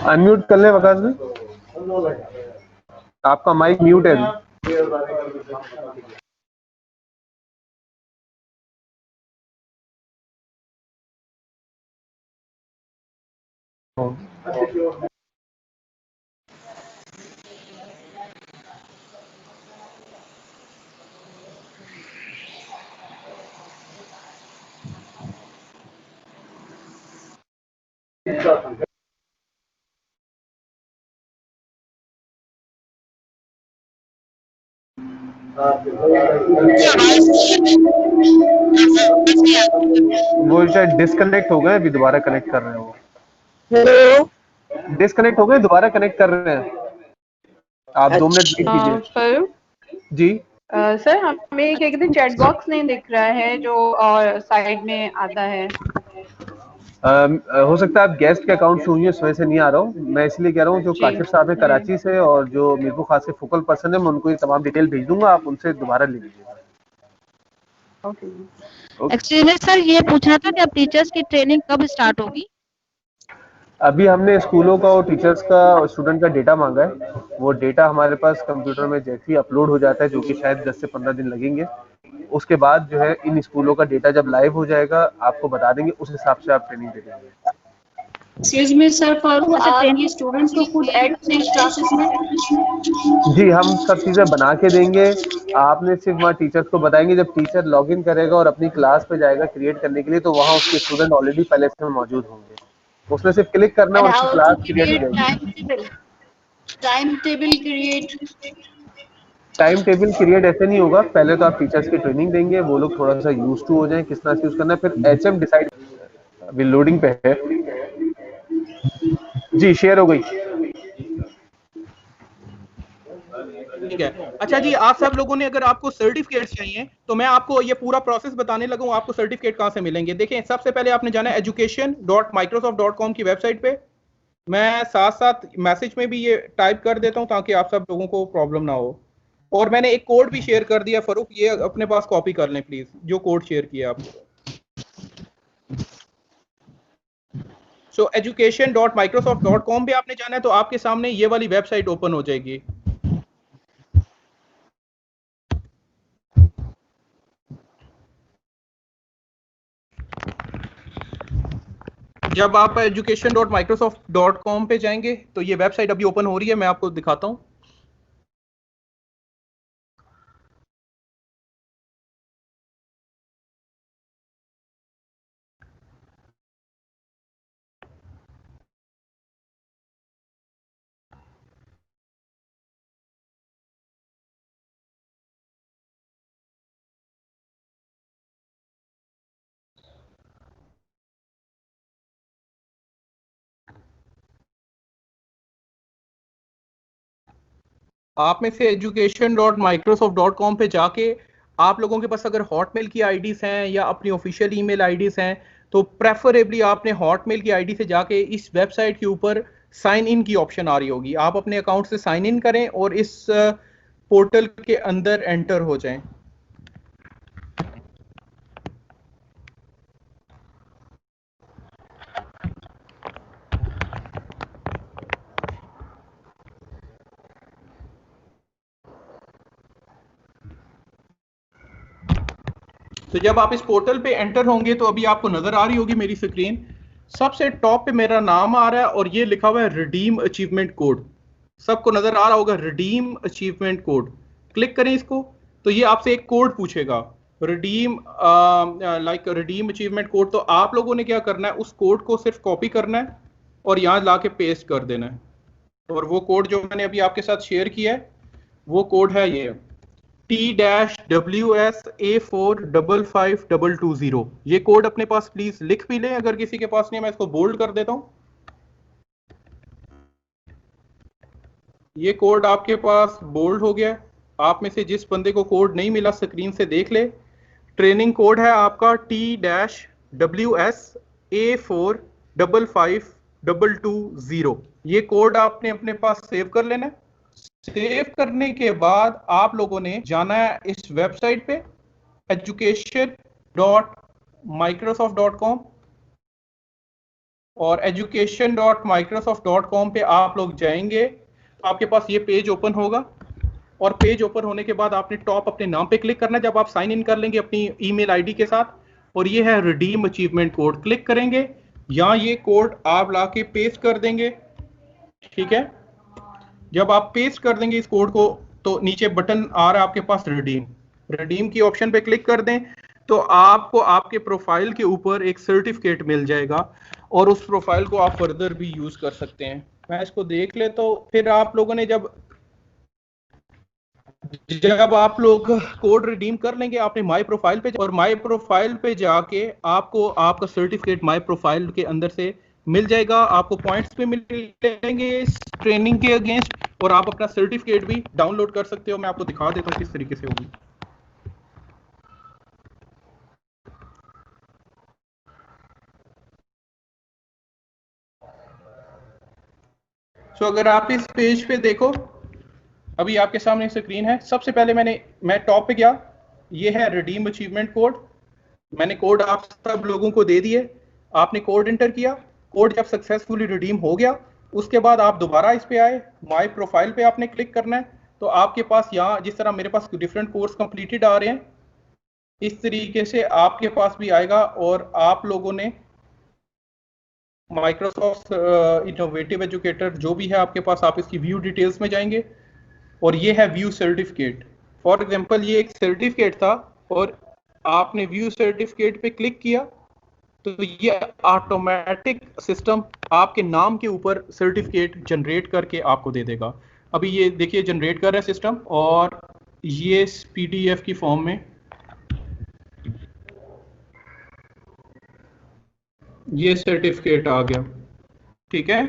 अनम्यूट कर लें वकास भाई, आपका माइक म्यूट है। वो शायद डिस्कनेक्ट हो गए, अभी दोबारा कनेक्ट कर रहे हैं वो। हेलो, डिस्कनेक्ट हो गए, दोबारा कनेक्ट कर रहे हैं। आप 2 मिनट वेट कीजिए। फारूक जी सर, हमें क्या कहते हैं चैट बॉक्स नहीं दिख रहा है जो साइड में आता है। हो सकता है आप गेस्ट के अकाउंट से हुई, उस वजह से नहीं आ रहा हूँ। मैं इसलिए कह रहा हूँ, जो जी काशिफ साहब है जी कराची से और जो मीरपुर खास के फोकल पर्सन है, मैं उनको ये तमाम डिटेल भेज दूंगा, आप उनसे दोबारा ले लीजिएगा। ओके। एक्चुअली सर ये पूछना था कि अब टीचर्स की ट्रेनिंग कब स्टार्ट होगी? अभी हमने स्कूलों का और टीचर्स का और स्टूडेंट का डेटा मांगा है। वो डेटा हमारे पास कंप्यूटर में जैसे ही अपलोड हो जाता है, जो कि शायद 10 से 15 दिन लगेंगे, उसके बाद जो है इन स्कूलों का डेटा जब लाइव हो जाएगा आपको बता देंगे, उस हिसाब से आप ट्रेनिंग दे देंगे। एक्सक्यूज मी सर, फारूक आप ये स्टूडेंट्स को खुद ऐड करेंगे क्लासेस में? जी, हम सब चीज़ें बना के देंगे। आपने सिर्फ वहाँ टीचर्स को बताएंगे, जब टीचर लॉगिन करेगा और अपनी क्लास पे जाएगा क्रिएट करने के लिए, तो वहाँ उसके स्टूडेंट ऑलरेडी पहले से मौजूद होंगे। उसमें सिर्फ क्लिक करना एंड और उसकी हाउ क्लास टू क्रिएट हो क्रिएट जाएगी। Time table create? Time table create ऐसे नहीं होगा, पहले तो आप टीचर्स की ट्रेनिंग देंगे, वो लोग थोड़ा सा यूज टू हो जाएं किस तरह से यूज करना है, फिर एचएम डिसाइड। अभी लोडिंग पे है जी, शेयर हो गई। ठीक है। अच्छा जी, आप सब लोगों ने, अगर आपको सर्टिफिकेट चाहिए तो मैं आपको ये पूरा प्रोसेस बताने लगा हूं, आपको सर्टिफिकेट कहां से मिलेंगे। देखें, सबसे पहले आपने जाना है education.microsoft.com की वेबसाइट पे। मैं साथ साथ मैसेज में भी ये टाइप कर देता हूं ताकि आप सब लोगों को प्रॉब्लम ना हो। और मैंने एक कोड भी शेयर कर दिया फरूक, ये अपने पास कॉपी कर लें प्लीज, जो कोड शेयर किया आपने। सो education.microsoft.com पे आपने जाना है, तो आपके सामने ये वाली वेबसाइट ओपन हो जाएगी। जब आप education.microsoft.com पे जाएंगे तो ये वेबसाइट अभी ओपन हो रही है, मैं आपको दिखाता हूं। आप में से education.microsoft.com पे जाके आप लोगों के पास अगर हॉटमेल की आईडीज हैं या अपनी ऑफिशियल ईमेल आईडीज हैं, तो प्रेफरेबली आपने हॉटमेल की आईडी से जाके इस वेबसाइट के ऊपर साइन इन की ऑप्शन आ रही होगी, आप अपने अकाउंट से साइन इन करें और इस पोर्टल के अंदर एंटर हो जाएं। तो जब आप इस पोर्टल पे एंटर होंगे तो अभी आपको नजर आ रही होगी मेरी स्क्रीन, सबसे टॉप पे मेरा नाम आ रहा है और ये लिखा हुआ है रिडीम अचीवमेंट कोड। सबको नजर आ रहा होगा रिडीम अचीवमेंट कोड। क्लिक करें इसको, तो ये आपसे एक कोड पूछेगा, रिडीम रिडीम अचीवमेंट कोड। तो आप लोगों ने क्या करना है, उस कोड को सिर्फ कॉपी करना है और यहाँ लाके पेस्ट कर देना है। और वो कोड जो मैंने अभी आपके साथ शेयर किया है, वो कोड है ये T-WS-A45520। ये कोड अपने पास प्लीज लिख भी लें, अगर किसी के पास नहीं, मैं इसको बोल्ड कर देता हूं। ये कोड आपके पास बोल्ड हो गया। आप में से जिस बंदे को कोड नहीं मिला स्क्रीन से देख ले। ट्रेनिंग कोड है आपका T-WS-A45520। ये कोड आपने अपने पास सेव कर लेना है। सेव करने के बाद आप लोगों ने जाना है इस वेबसाइट पे education.microsoft.com, और education.microsoft.com पे आप लोग जाएंगे, आपके पास ये पेज ओपन होगा। और पेज ओपन होने के बाद आपने टॉप अपने नाम पे क्लिक करना है जब आप साइन इन कर लेंगे अपनी ईमेल आईडी के साथ, और ये है रिडीम अचीवमेंट कोड। क्लिक करेंगे, यहाँ ये कोड आप लाके पेस्ट कर देंगे। ठीक है, जब आप पेस्ट कर देंगे इस कोड को, तो नीचे बटन आ रहा है आपके पास रिडीम। रिडीम की ऑप्शन पे क्लिक कर दें, तो आपको आपके प्रोफाइल के ऊपर एक सर्टिफिकेट मिल जाएगा और उस प्रोफाइल को आप फर्दर भी यूज कर सकते हैं। मैं इसको देख लेता हूं। फिर आप लोगों ने जब आप लोग कोड रिडीम कर लेंगे आपने माई प्रोफाइल पे, और माई प्रोफाइल पे जाके आपको आपका सर्टिफिकेट माई प्रोफाइल के अंदर से मिल जाएगा, आपको पॉइंट्स पे मिलेंगे इस ट्रेनिंग के अगेंस्ट, और आप अपना सर्टिफिकेट भी डाउनलोड कर सकते हो। मैं आपको दिखा देता हूँ किस तरीके से होगी। सो अगर आप इस पेज पे देखो, अभी आपके सामने स्क्रीन है। सबसे पहले मैं टॉप पे गया, ये है रिडीम अचीवमेंट कोड। मैंने कोड आप सब लोगों को दे दिए, आपने कोड एंटर किया। कोड जब सक्सेसफुली रिडीम हो गया उसके बाद आप दोबारा इस पे आए, माई प्रोफाइल पे आपने क्लिक करना है। तो आपके पास यहाँ जिस तरह मेरे पास डिफरेंट कोर्स कंप्लीटेड आ रहे हैं, इस तरीके से आपके पास भी आएगा। और आप लोगों ने माइक्रोसॉफ्ट इनोवेटिव एजुकेटर जो भी है आपके पास, आप इसकी व्यू डिटेल्स में जाएंगे और ये है व्यू सर्टिफिकेट। फॉर एग्जांपल ये एक सर्टिफिकेट था और आपने व्यू सर्टिफिकेट पे क्लिक किया तो ये ऑटोमेटिक सिस्टम आपके नाम के ऊपर सर्टिफिकेट जनरेट करके आपको दे देगा। अभी ये देखिए जनरेट कर रहा है सिस्टम, और ये पीडीएफ की फॉर्म में ये सर्टिफिकेट आ गया। ठीक है,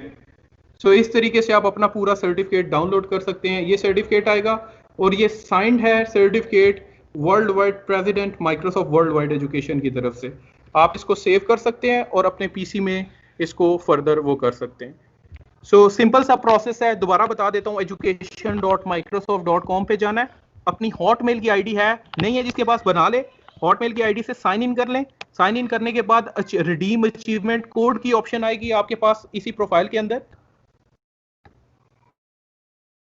सो इस तरीके से आप अपना पूरा सर्टिफिकेट डाउनलोड कर सकते हैं। ये सर्टिफिकेट आएगा और ये साइंड है certificate world wide president Microsoft world wide education की तरफ से। आप इसको सेव कर सकते हैं और अपने पीसी में इसको फर्दर वो कर सकते हैं। सो सिंपल सा प्रोसेस है, दोबारा बता देता हूँ। education.microsoft.com पे जाना है, अपनी हॉटमेल की आईडी है नहीं है जिसके पास, बना ले। हॉटमेल की आईडी से साइन इन कर लें। साइन इन करने के बाद रिडीम अचीवमेंट कोड की ऑप्शन आएगी आपके पास इसी प्रोफाइल के अंदर।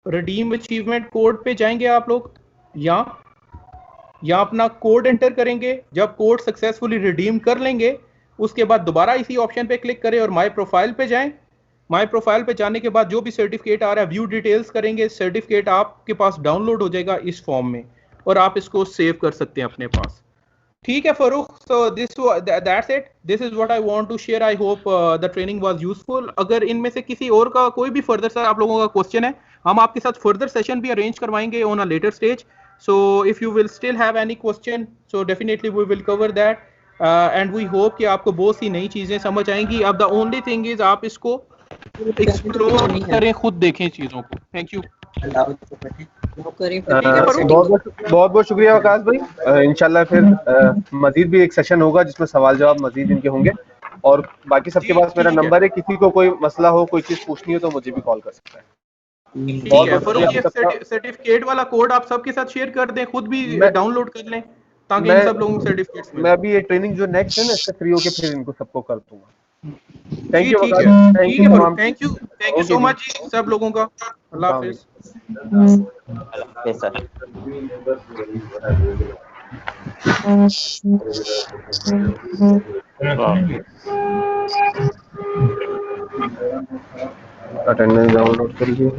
रिडीम अचीवमेंट कोड पे जाएंगे आप लोग, यहाँ अपना कोड एंटर करेंगे। जब कोड सक्सेसफुली रिडीम कर लेंगे उसके बाद दोबारा इसी ऑप्शन पे क्लिक करें और माई प्रोफाइल पे जाएं। माई प्रोफाइल पे जाने के बाद जो भी सर्टिफिकेट आ रहा है व्यू डिटेल्स करेंगे, सर्टिफिकेट आपके पास डाउनलोड हो जाएगा इस फॉर्म में और आप इसको सेव कर सकते हैं अपने पास। ठीक है Farrukh, so that's it, this is what I want to share. I hope the training was useful. अगर इनमें से किसी और का कोई भी फर्दर सर आप लोगों का क्वेश्चन है, हम आपके साथ फर्दर सेशन भी अरेंज करवाएंगे on a later stage. So if you will still have any question, so definitely we will cover that, and we hope कि आपको बहुत सी नई चीजें समझ आएंगी। अब the only thing is आप इसको एक्सप्लोर करें, खुद देखें चीजों को। Thank you. बहुत शुक्रिया वकास भाई। इंशाल्लाह फिर मजीद भी एक सेशन होगा जिसमें सवाल जवाब मजीद इनके होंगे, और बाकी सबके पास मेरा नंबर है, किसी को कोई मसला हो, कोई चीज पूछनी हो तो मुझे भी कॉल कर सकता है। ठीक है फरूक, ये सर्टिफिकेट वाला कोड आप सबके साथ शेयर कर दें, खुद भी डाउनलोड कर लें ताकि इन सब लोगों को सर्टिफिकेट्स मिले। मैं अभी ये ट्रेनिंग जो नेक्स्ट है ना इससे फ्री होके फिर इनको सबको कर दूंगा। Thank you, thank you so much सब लोगों का। अल्लाह हाफिज। अटेंडेंस डाउनलोड करिए।